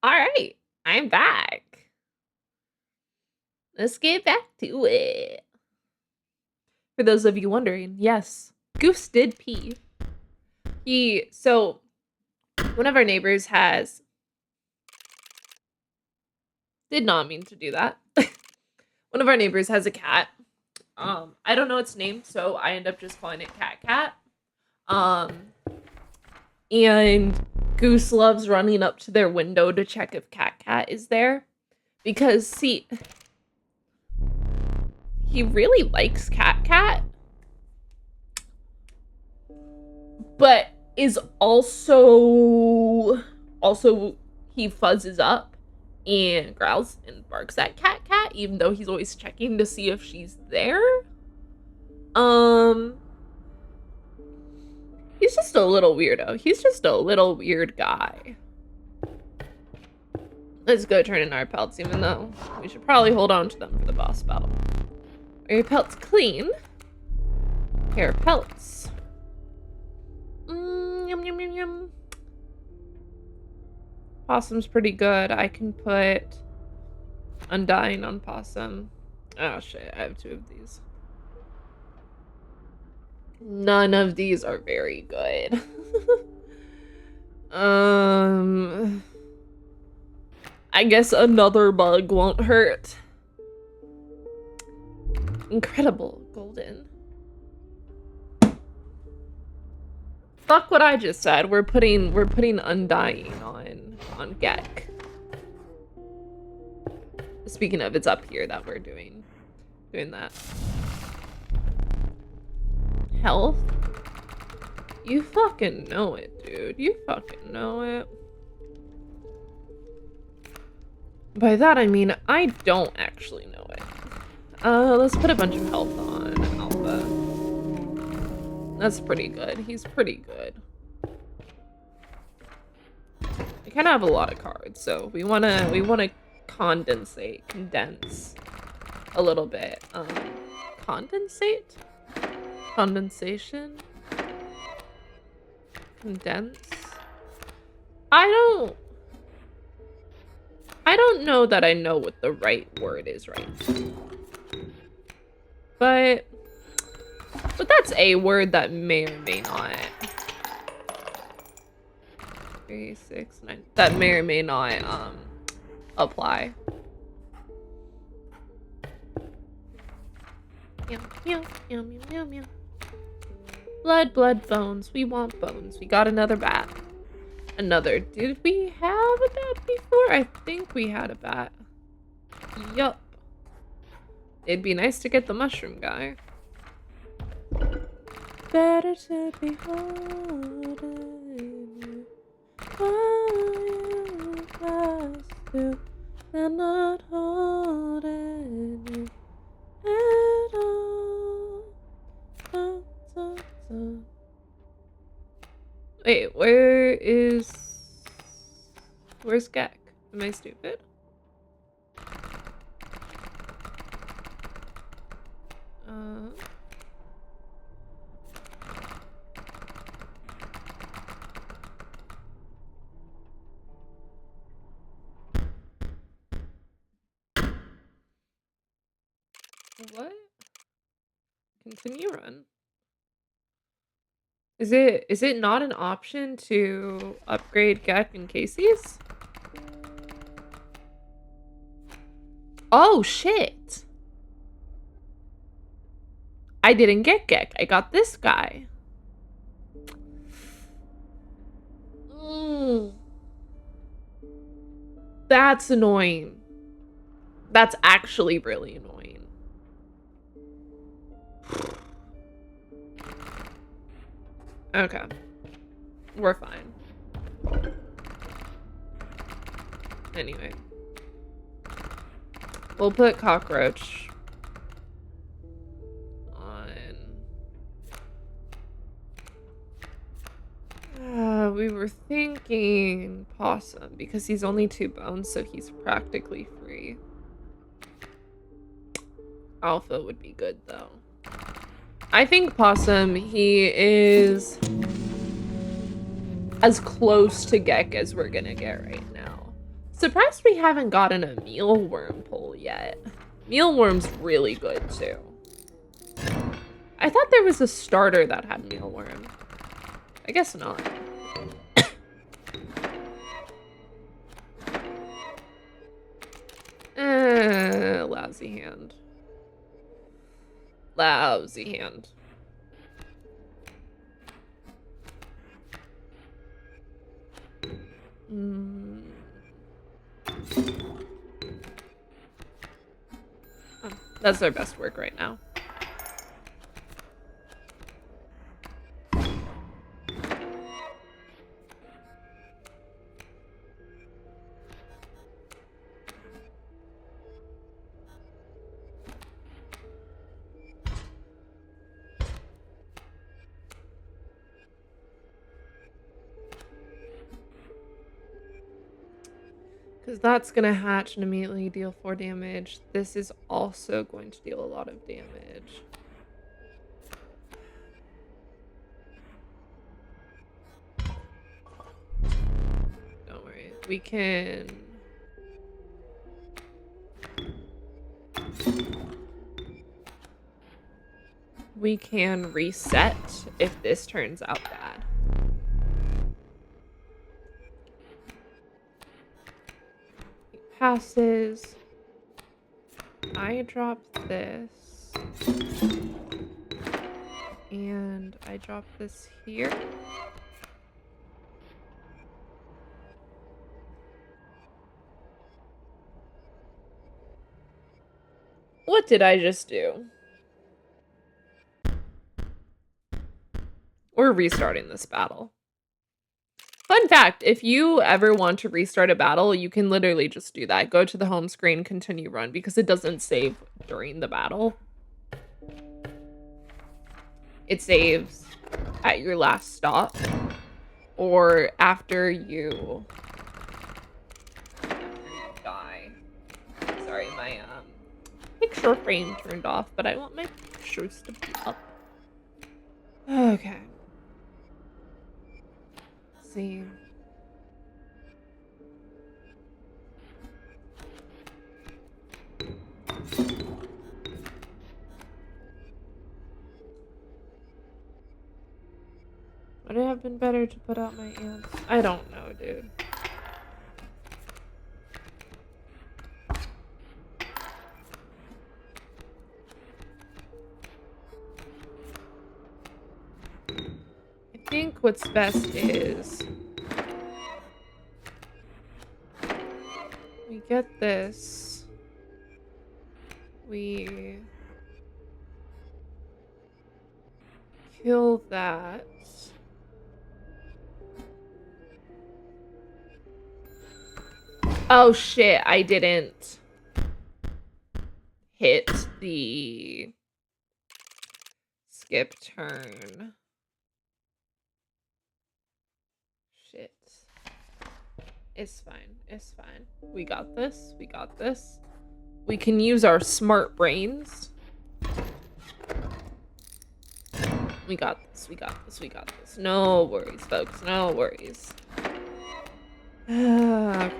All right, I'm back. Let's get back to it. For those of you wondering, yes, Goose did pee. So one of our neighbors did not mean to do that. One of our neighbors has a cat. I don't know its name, so I end up just calling it Cat. And Goose loves running up to their window to check if Cat is there. Because, see, he really likes Cat. But is also he fuzzes up and growls and barks at Cat, even though he's always checking to see if she's there. He's just a little weirdo. He's just a little weird guy. Let's go turn in our pelts, even though we should probably hold on to them for the boss battle. Are your pelts clean? Hair pelts. Yum, yum, yum, yum. Possum's pretty good. I can put Undying on Possum. Oh shit, I have 2 of these. None of these are very good. I guess another bug won't hurt. Incredible golden. Fuck what I just said. We're putting Undying on Gek. Speaking of, it's up here that we're doing that. Health? You fucking know it, dude. You fucking know it. By that I mean I don't actually know it. Let's put a bunch of health on Alpha. That's pretty good. He's pretty good. We kind of have a lot of cards, so we wanna condense a little bit. Condensate? Condensation? Condense? I don't know that I know what the right word is right now. But that's a word that may or may not. 3, 6, 9. That may or may not apply. Meow, meow, meow, meow, meow, meow. Blood, bones. We want bones. We got another bat. Did we have a bat before? I think we had a bat. Yup. It'd be nice to get the mushroom guy. Better to be holding you close to and not holding you at all. Wait, where's Gek? Am I stupid? What? Continue run. Is it not an option to upgrade Gek and Casey's? Oh shit. I didn't get Gek. I got this guy. That's annoying. That's actually really annoying. Okay. We're fine. Anyway. We'll put Cockroach on. We were thinking Possum because he's only 2 bones, so he's practically free. Alpha would be good though. I think Possum, he is as close to Gek as we're gonna get right now. Surprised we haven't gotten a mealworm pull yet. Mealworm's really good too. I thought there was a starter that had mealworm. I guess not. Lousy hand. Lousy hand. That's our best work right now. Because that's going to hatch and immediately deal 4 damage. This is also going to deal a lot of damage. Don't worry. We can... We can reset if this turns out bad. Passes. I drop this. And I drop this here. What did I just do? We're restarting this battle. Fun fact, if you ever want to restart a battle, you can literally just do that. Go to the home screen, continue run, because it doesn't save during the battle. It saves at your last stop or after you die. Sorry, my picture frame turned off, but I want my pictures to be up. Okay. Let's see. Would it have been better to put out my ants? I don't know, dude. I think what's best is we get this. We kill that. Oh shit, I didn't hit the skip turn. Shit. It's fine. It's fine. We got this. We got this. We can use our smart brains. We got this. We got this. We got this. No worries, folks. No worries. Okay.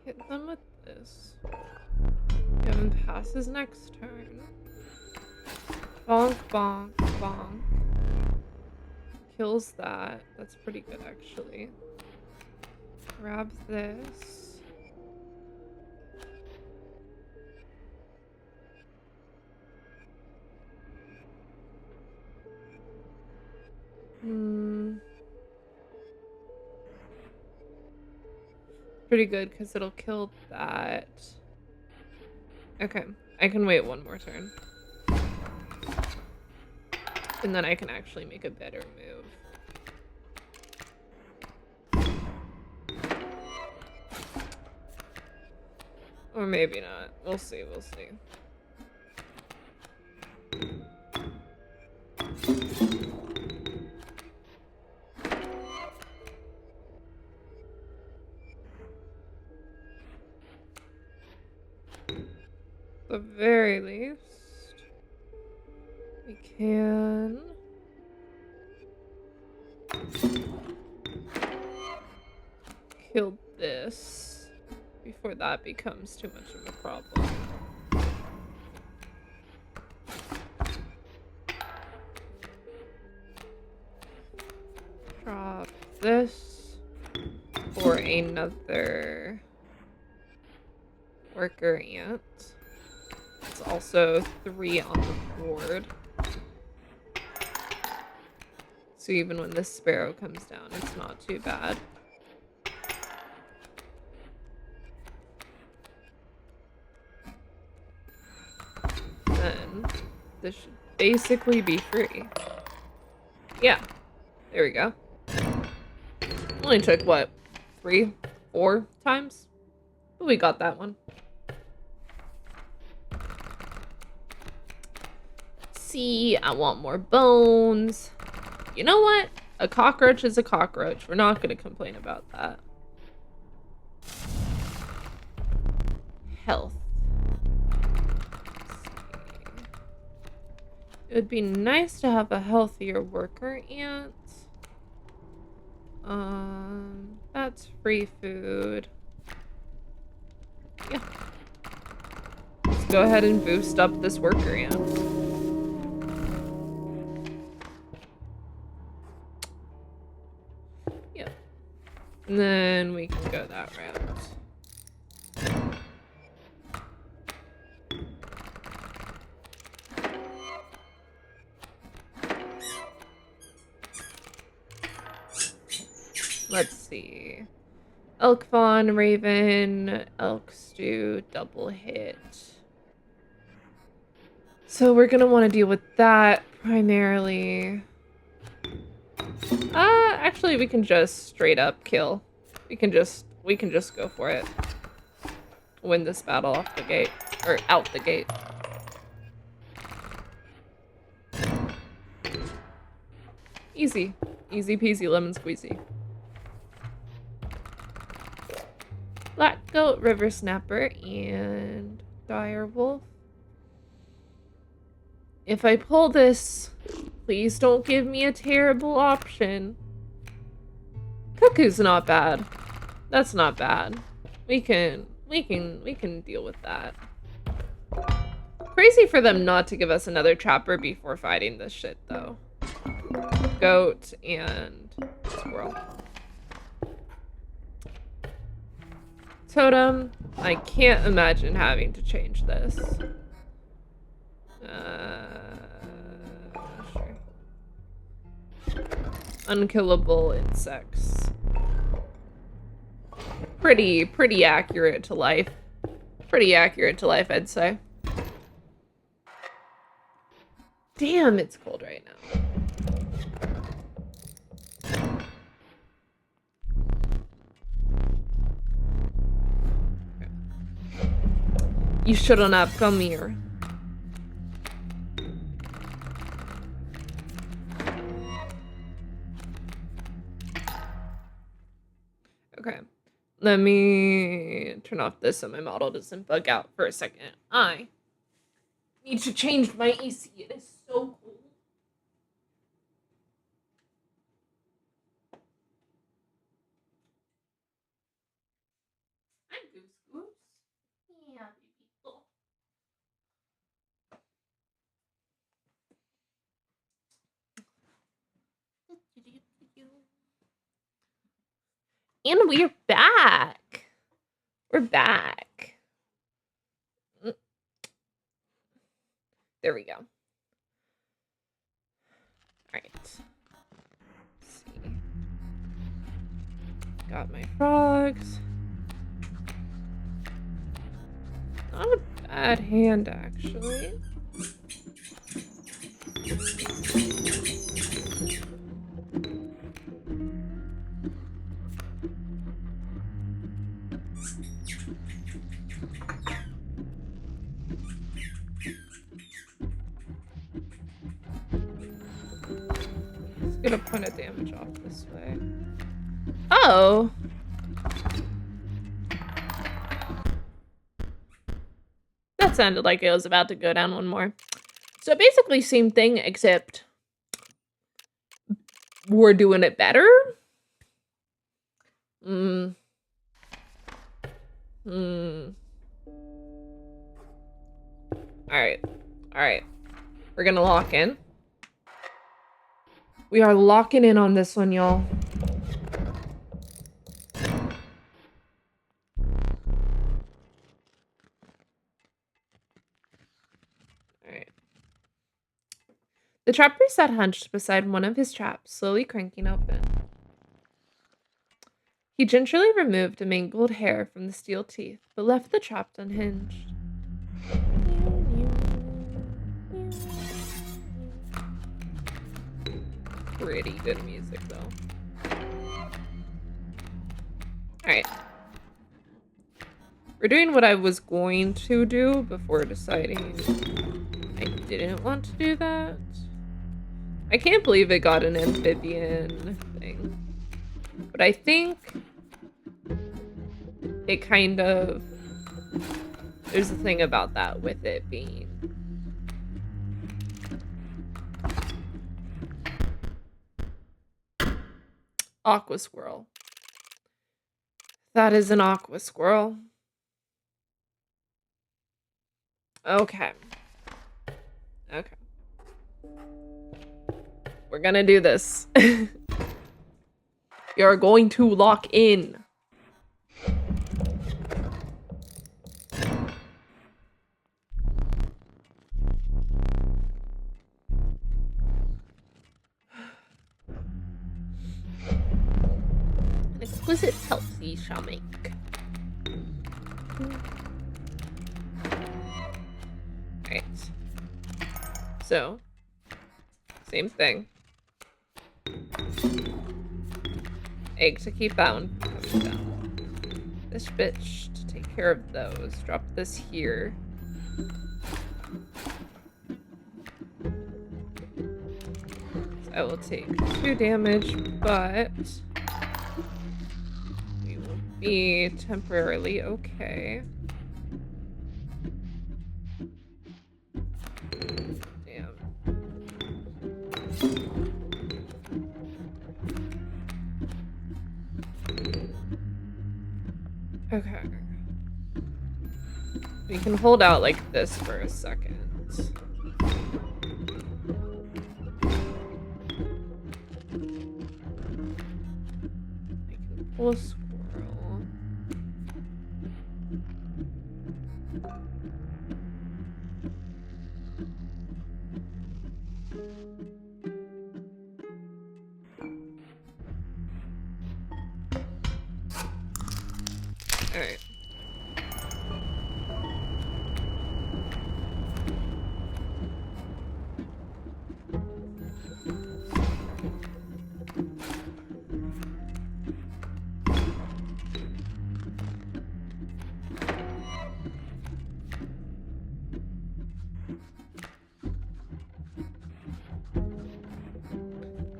Hit them with this. Give him passes next turn. Bonk, bonk, bonk. Kills that. That's pretty good, actually. Grab this. Pretty good, because it'll kill that. Okay, I can wait one more turn. And then I can actually make a better move. Or maybe not. We'll see, we'll see. At the very least, we can kill this before that becomes too much of a problem. Drop this for another worker ant. It's also 3 on the board. So even when this sparrow comes down, it's not too bad. Then this should basically be free. Yeah, there we go. Only took what, 3, 4 times? But we got that one. See, I want more bones. You know what? A cockroach is a cockroach. We're not going to complain about that. Health. It would be nice to have a healthier worker ant. That's free food. Yeah. Let's go ahead and boost up this worker ant. Yeah. And then we can go that route. Let's see. Elk fawn, raven, elk stew, double hit. So we're gonna want to deal with that primarily. Actually we can just straight up kill. We can just go for it. Win this battle off the gate. Or out the gate. Easy. Easy peasy lemon squeezy. Black goat, river snapper, and dire wolf. If I pull this, please don't give me a terrible option. Cuckoo's not bad. That's not bad. We can deal with that. Crazy for them not to give us another trapper before fighting this shit though. Goat and squirrel. Totem, I can't imagine having to change this. Sure. Unkillable insects. Pretty accurate to life. Pretty accurate to life, I'd say. Damn, it's cold right now. You shouldn't have come here. Okay. Let me turn off this so my model doesn't bug out for a second. I need to change my AC. It is so cold. Hi, Goose Goose. Yeah, people. And we're back. We're back. There we go. All right. Let's see. Got my frogs. Not a bad hand, actually. get a point of damage off this way. Oh! That sounded like it was about to go down one more. So basically same thing, except we're doing it better? Alright. Alright. We're gonna lock in. We are locking in on this one, y'all. Alright. The trapper sat hunched beside one of his traps, slowly cranking open. He gingerly removed the mangled hair from the steel teeth, but left the trap unhinged. Pretty good music, though. Alright. We're doing what I was going to do before deciding I didn't want to do that. I can't believe it got an amphibian thing. But I think it kind of... There's a thing about that with it being... Aqua squirrel. That is an aqua squirrel. Okay. Okay. We're gonna do this. You're going to lock in. An exquisite pelt he shall make. Alright. So, same thing. Egg to keep down. This bitch to take care of those. Drop this here. So I will take 2 damage, but we will be temporarily okay. Damn. Okay. We can hold out like this for a second. I can pull a squirrel. Alright.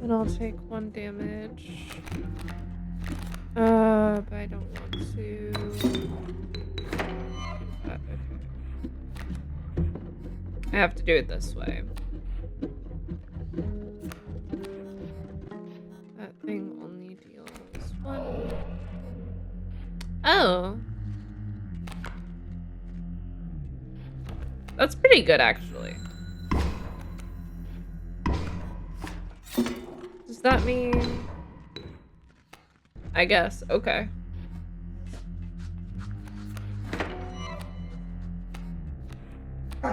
And I'll take 1 damage. But I don't want to. Okay. I have to do it this way. That thing only deals 1. Oh. That's pretty good, actually. Does that mean... I guess. Okay. You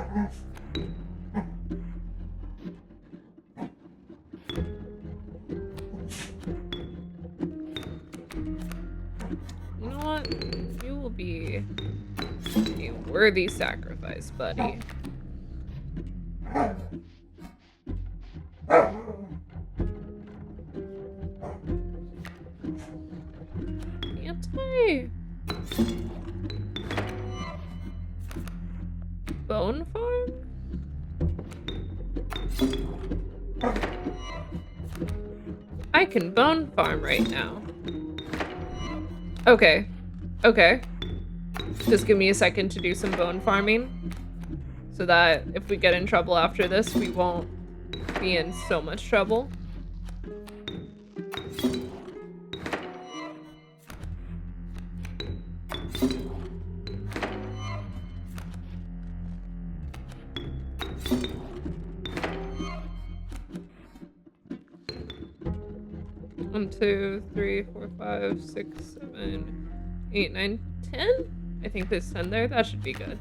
know what? You will be a worthy sacrifice, buddy. Bone farm? can bone farm right now. Okay. Okay. Just give me a second to do some bone farming. So that if we get in trouble after this, we won't be in so much trouble. One, 2, 3, 4, 5, 6, 7, 8, 9, 10? I think there's 10 there. That should be good.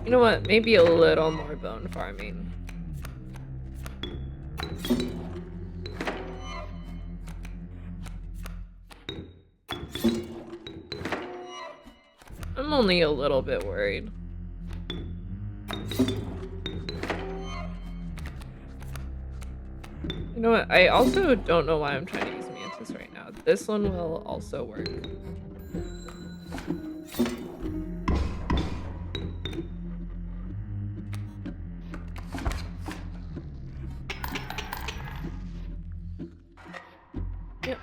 You know what? Maybe a little more bone farming. I'm only a little bit worried. You know what? I also don't know why I'm trying to use Mantis right now. This one will also work. Yep.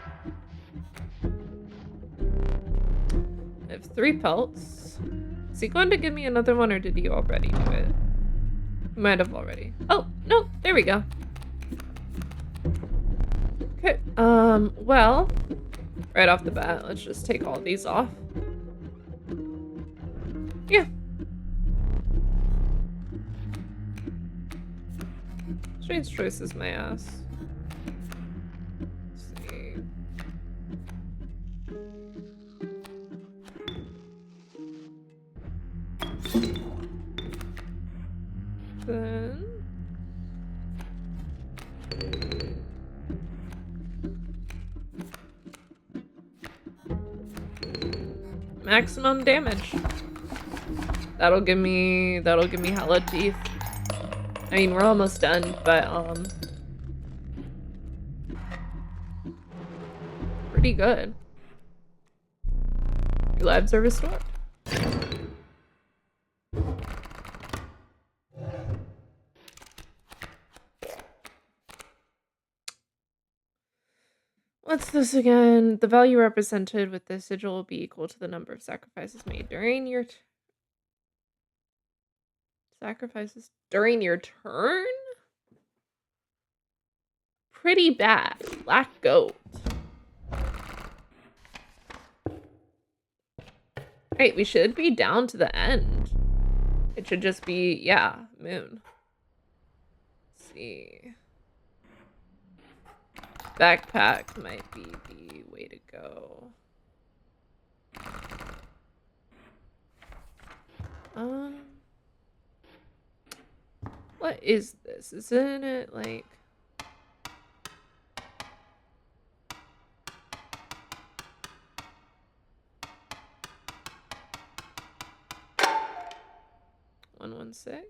I have 3 pelts. Is he going to give me another one, or did he already do it? He might have already. Oh, no, there we go. Okay, well, right off the bat, let's just take all these off. Yeah. Strange choices, my ass. Let's see. Then... maximum damage. That'll give me hella teeth. I mean, we're almost done, but pretty good. Your lives are restored. What's this again? The value represented with this sigil will be equal to the number of sacrifices made during your turn? Pretty bad. Black goat. Right, we should be down to the end. It should just be, yeah, moon. Let's see. Backpack might be the way to go. What is this? Isn't it like... $116?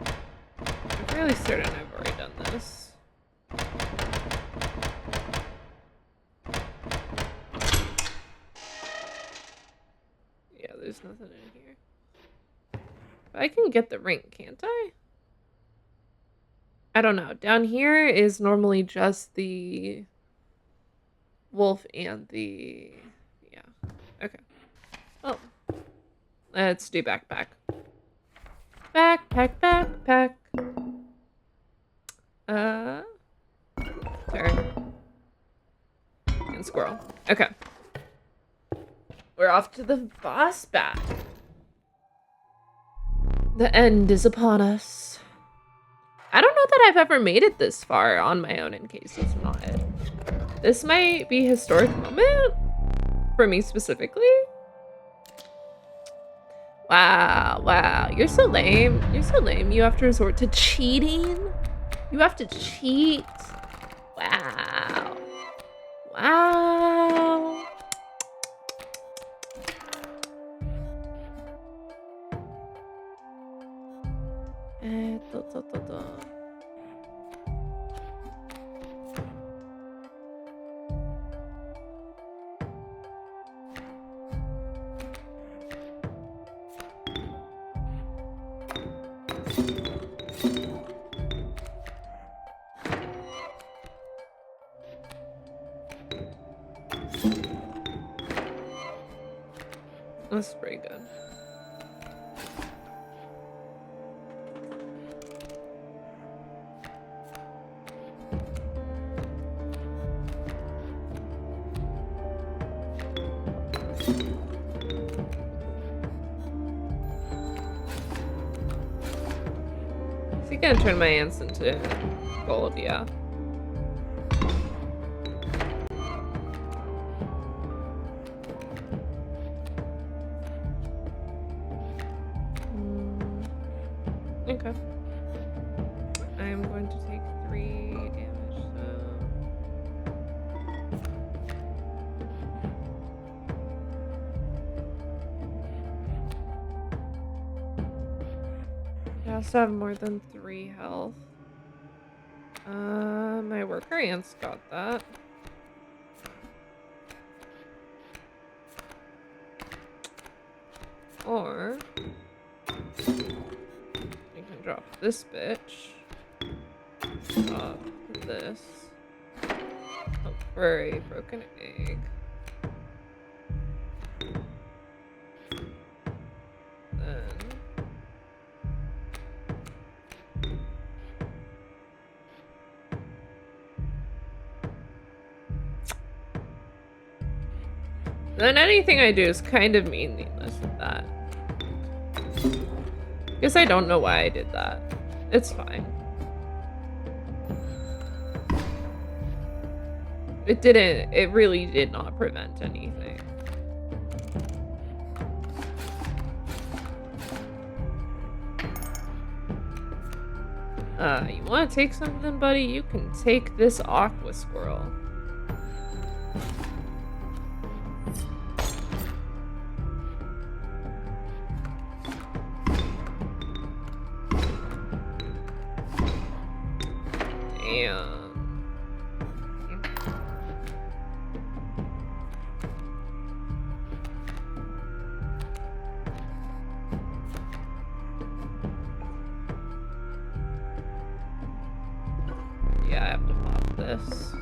I'm fairly certain I've already done this. Yeah, there's nothing in here. But I can get the ring, can't I? I don't know. Down here is normally just the wolf and the... yeah. Okay. Oh. Let's do backpack. Backpack, backpack. Turn. And squirrel. Okay. We're off to the boss battle. The end is upon us. I don't know that I've ever made it this far on my own in case it's not. This might be a historic moment for me specifically. Wow, wow. You're so lame. You're so lame. You have to resort to cheating. You have to cheat. Wow. Wow. That's pretty good. Is he gonna turn my ants into gold? Yeah. Okay. I am going to take 3 damage, I also have more than 3 health. My worker ants got that. Or I can drop this bitch. Drop this. Hope for a broken egg. Then anything I do is kind of meaningless with that. Guess I don't know why I did that. It's fine. It really did not prevent anything. You want to take something, buddy? You can take this aqua squirrel. Yeah, I have to pop this.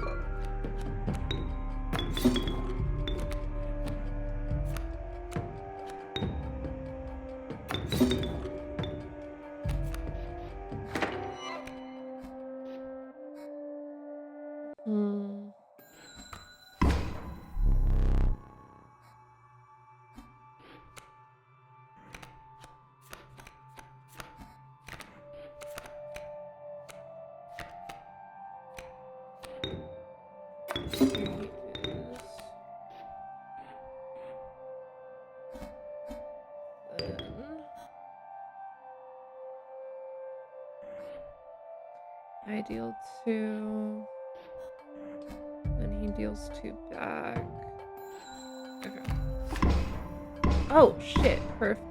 I deal 2. Then he deals 2 back. Okay. Oh, shit. Perfect.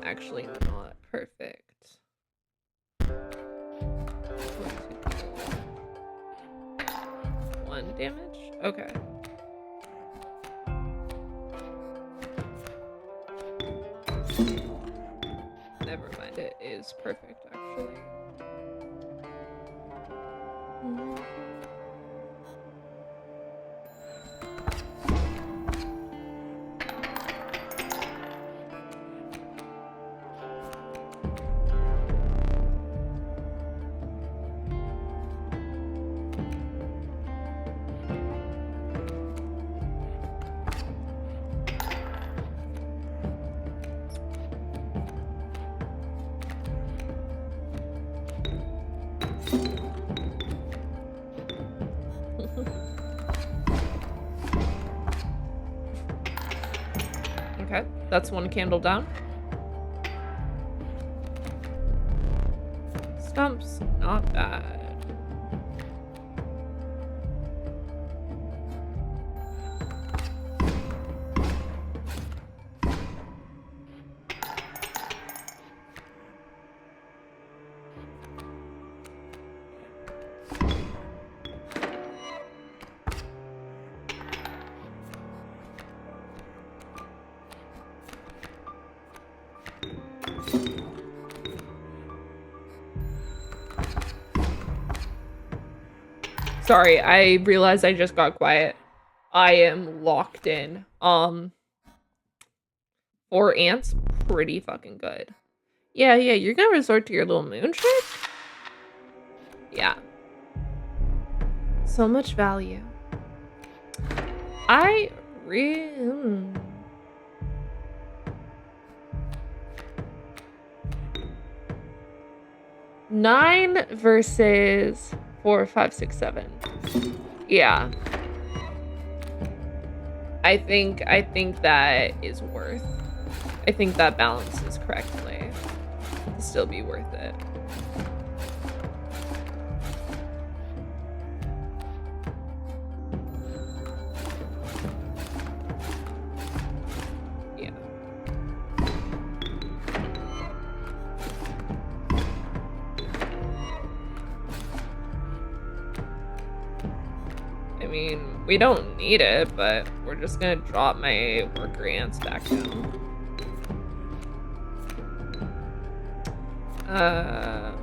Actually not perfect. 1 damage? Okay. Never mind, it is perfect, actually. Okay, that's 1 candle down. not bad. Sorry, I realized I just got quiet. I am locked in. 4 ants, pretty fucking good. Yeah, you're gonna resort to your little moon trick? Yeah. So much value. I really... 9 versus 4, 5, 6, 7. Yeah. I think that is worth. I think that balances correctly to still be worth it. Yeah. I mean, we don't need it, but we're just gonna drop my worker ants back down.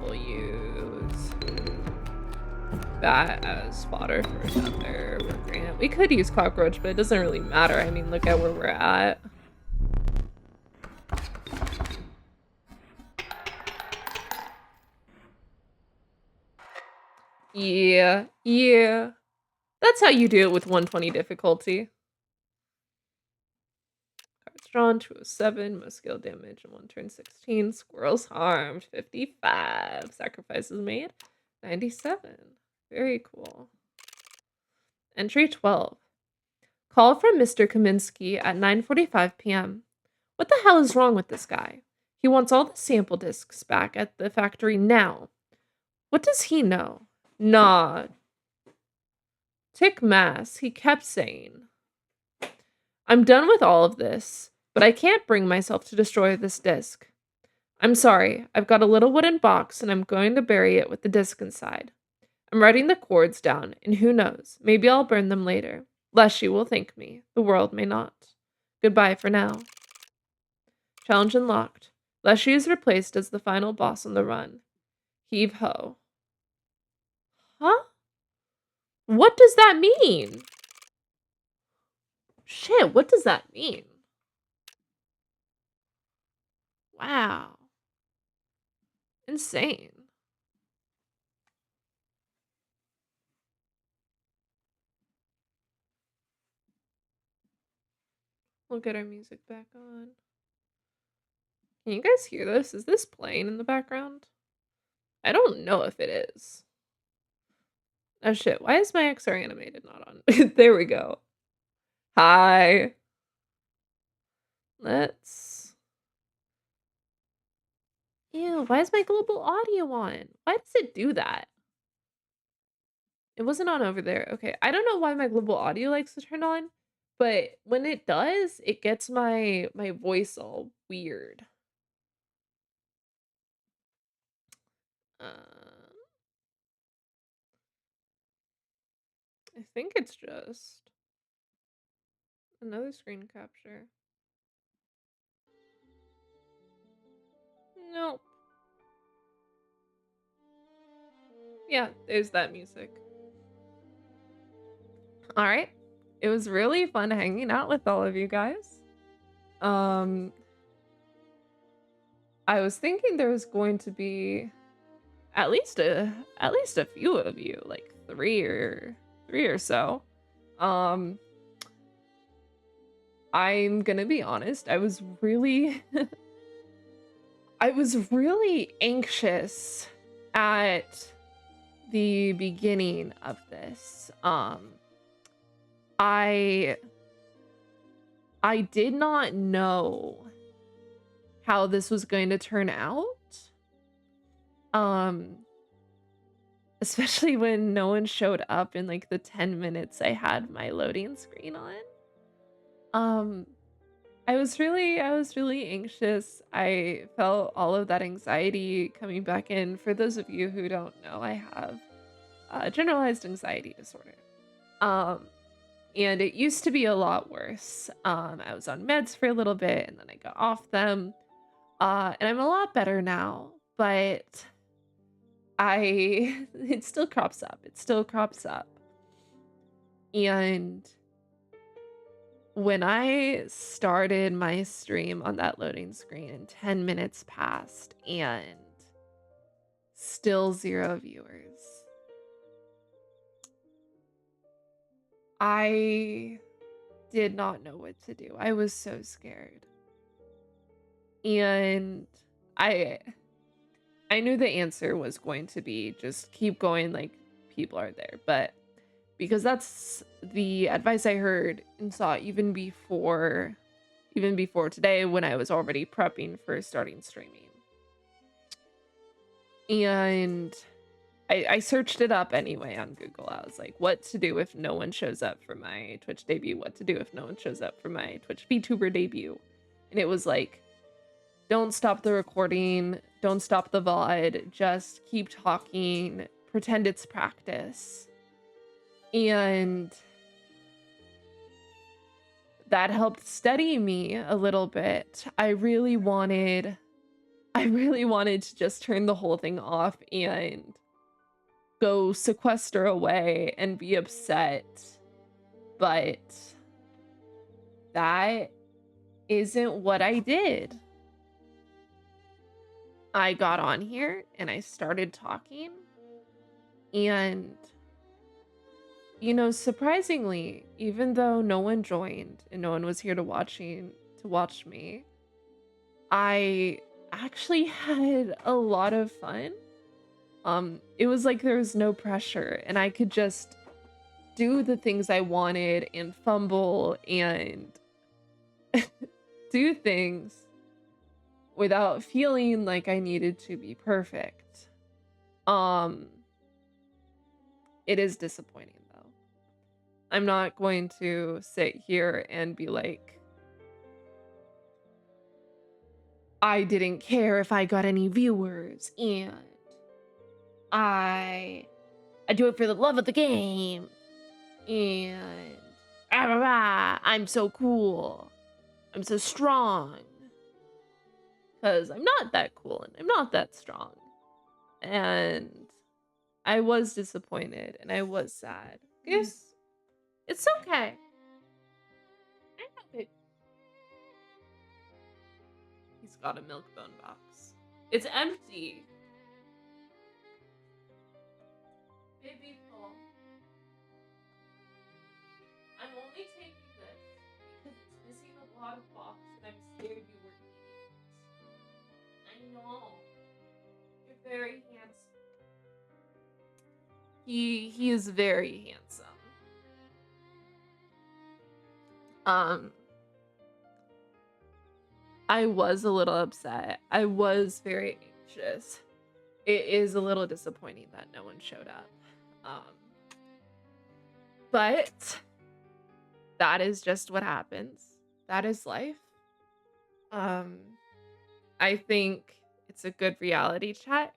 We'll use that as fodder for another worker ant. We could use cockroach, but it doesn't really matter. I mean, look at where we're at. Yeah. That's how you do it with 120 difficulty. Cards drawn, 207, most skill damage in 1 turn, 16. Squirrels harmed, 55. Sacrifices made, 97. Very cool. Entry 12. Call from Mr. Kaminsky at 9:45 p.m. What the hell is wrong with this guy? He wants all the sample discs back at the factory now. What does he know? Nah. Tick mass, he kept saying. I'm done with all of this, but I can't bring myself to destroy this disc. I'm sorry, I've got a little wooden box and I'm going to bury it with the disc inside. I'm writing the chords down, and who knows, maybe I'll burn them later. Leshy will thank me, the world may not. Goodbye for now. Challenge unlocked. Leshy is replaced as the final boss on the run. Heave ho. Huh? What does that mean? Shit, what does that mean? Wow. Insane. We'll get our music back on. Can you guys hear this? Is this playing in the background? I don't know if it is. Oh shit, why is my XR animated not on? There we go. Hi. Let's... Ew, why is my global audio on? Why does it do that? It wasn't on over there. Okay, I don't know why my global audio likes to turn on, but when it does, it gets my voice all weird. I think it's just another screen capture. Nope. Yeah, there's that music. All right. It was really fun hanging out with all of you guys. I was thinking there was going to be at least a few of you, like three or so. I'm gonna be honest, I was really anxious at the beginning of this. I did not know how this was going to turn out. especially when no one showed up in like the 10 minutes I had my loading screen on. Um, I was really anxious. I felt all of that anxiety coming back in. For those of you who don't know, I have generalized anxiety disorder. Um, and it used to be a lot worse. I was on meds for a little bit and then I got off them. And I'm a lot better now, but I it still crops up. It still crops up. And when I started my stream on that loading screen, 10 minutes passed and still 0 viewers. I did not know what to do. I was so scared. And I I knew the answer was going to be just keep going like people are there, but because that's the advice I heard and saw even before today when I was already prepping for starting streaming. And I searched it up anyway on Google. I was like, what to do if no one shows up for my Twitch debut? What to do if no one shows up for my Twitch VTuber debut? And it was like, don't stop the recording, don't stop the VOD, just keep talking, pretend it's practice. And that helped steady me a little bit. I really wanted to just turn the whole thing off and go sequester away and be upset. But that isn't what I did. I got on here and I started talking, and surprisingly, even though no one joined and no one was here to watch me, I actually had a lot of fun. It was like there was no pressure and I could just do the things I wanted and fumble and do things without feeling like I needed to be perfect. It is disappointing though. I'm not going to sit here and be like, I didn't care if I got any viewers and I do it for the love of the game and I'm so cool. I'm so strong. Because I'm not that cool and I'm not that strong. And I was disappointed and I was sad. Yes, it's okay. I know it. He's got a milk bone box. It's empty. Baby Paul. I'm only taking this because it's missing a lot of box and I'm scared you were eating it. I know. You're very handsome. He is very handsome. I was a little upset. I was very anxious. It is a little disappointing that no one showed up. But that is just what happens. That is life. I think it's a good reality check.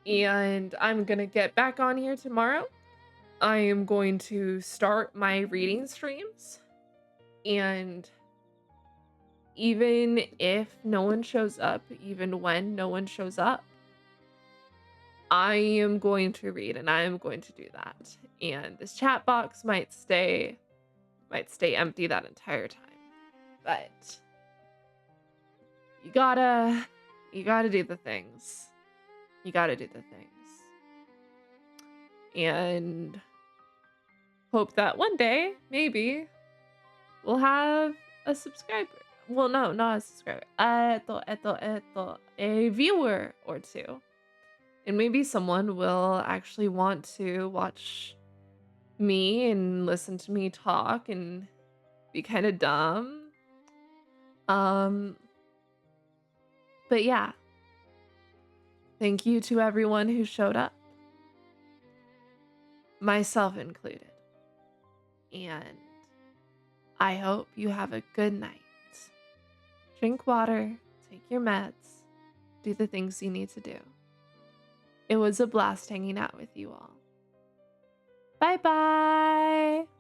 And I'm gonna get back on here tomorrow. I am going to start my reading streams. And even if no one shows up, even when no one shows up, I am going to read and I am going to do that. And this chat box might stay empty that entire time. But you gotta do the things. You gotta do the things. And hope that one day, maybe, we'll have a subscriber. Well, no, not a subscriber. A viewer or two. And maybe someone will actually want to watch me and listen to me talk and be kind of dumb. But yeah. Thank you to everyone who showed up. myself included. And I hope you have a good night. Drink water, take your meds, do the things you need to do. It was a blast hanging out with you all. Bye bye!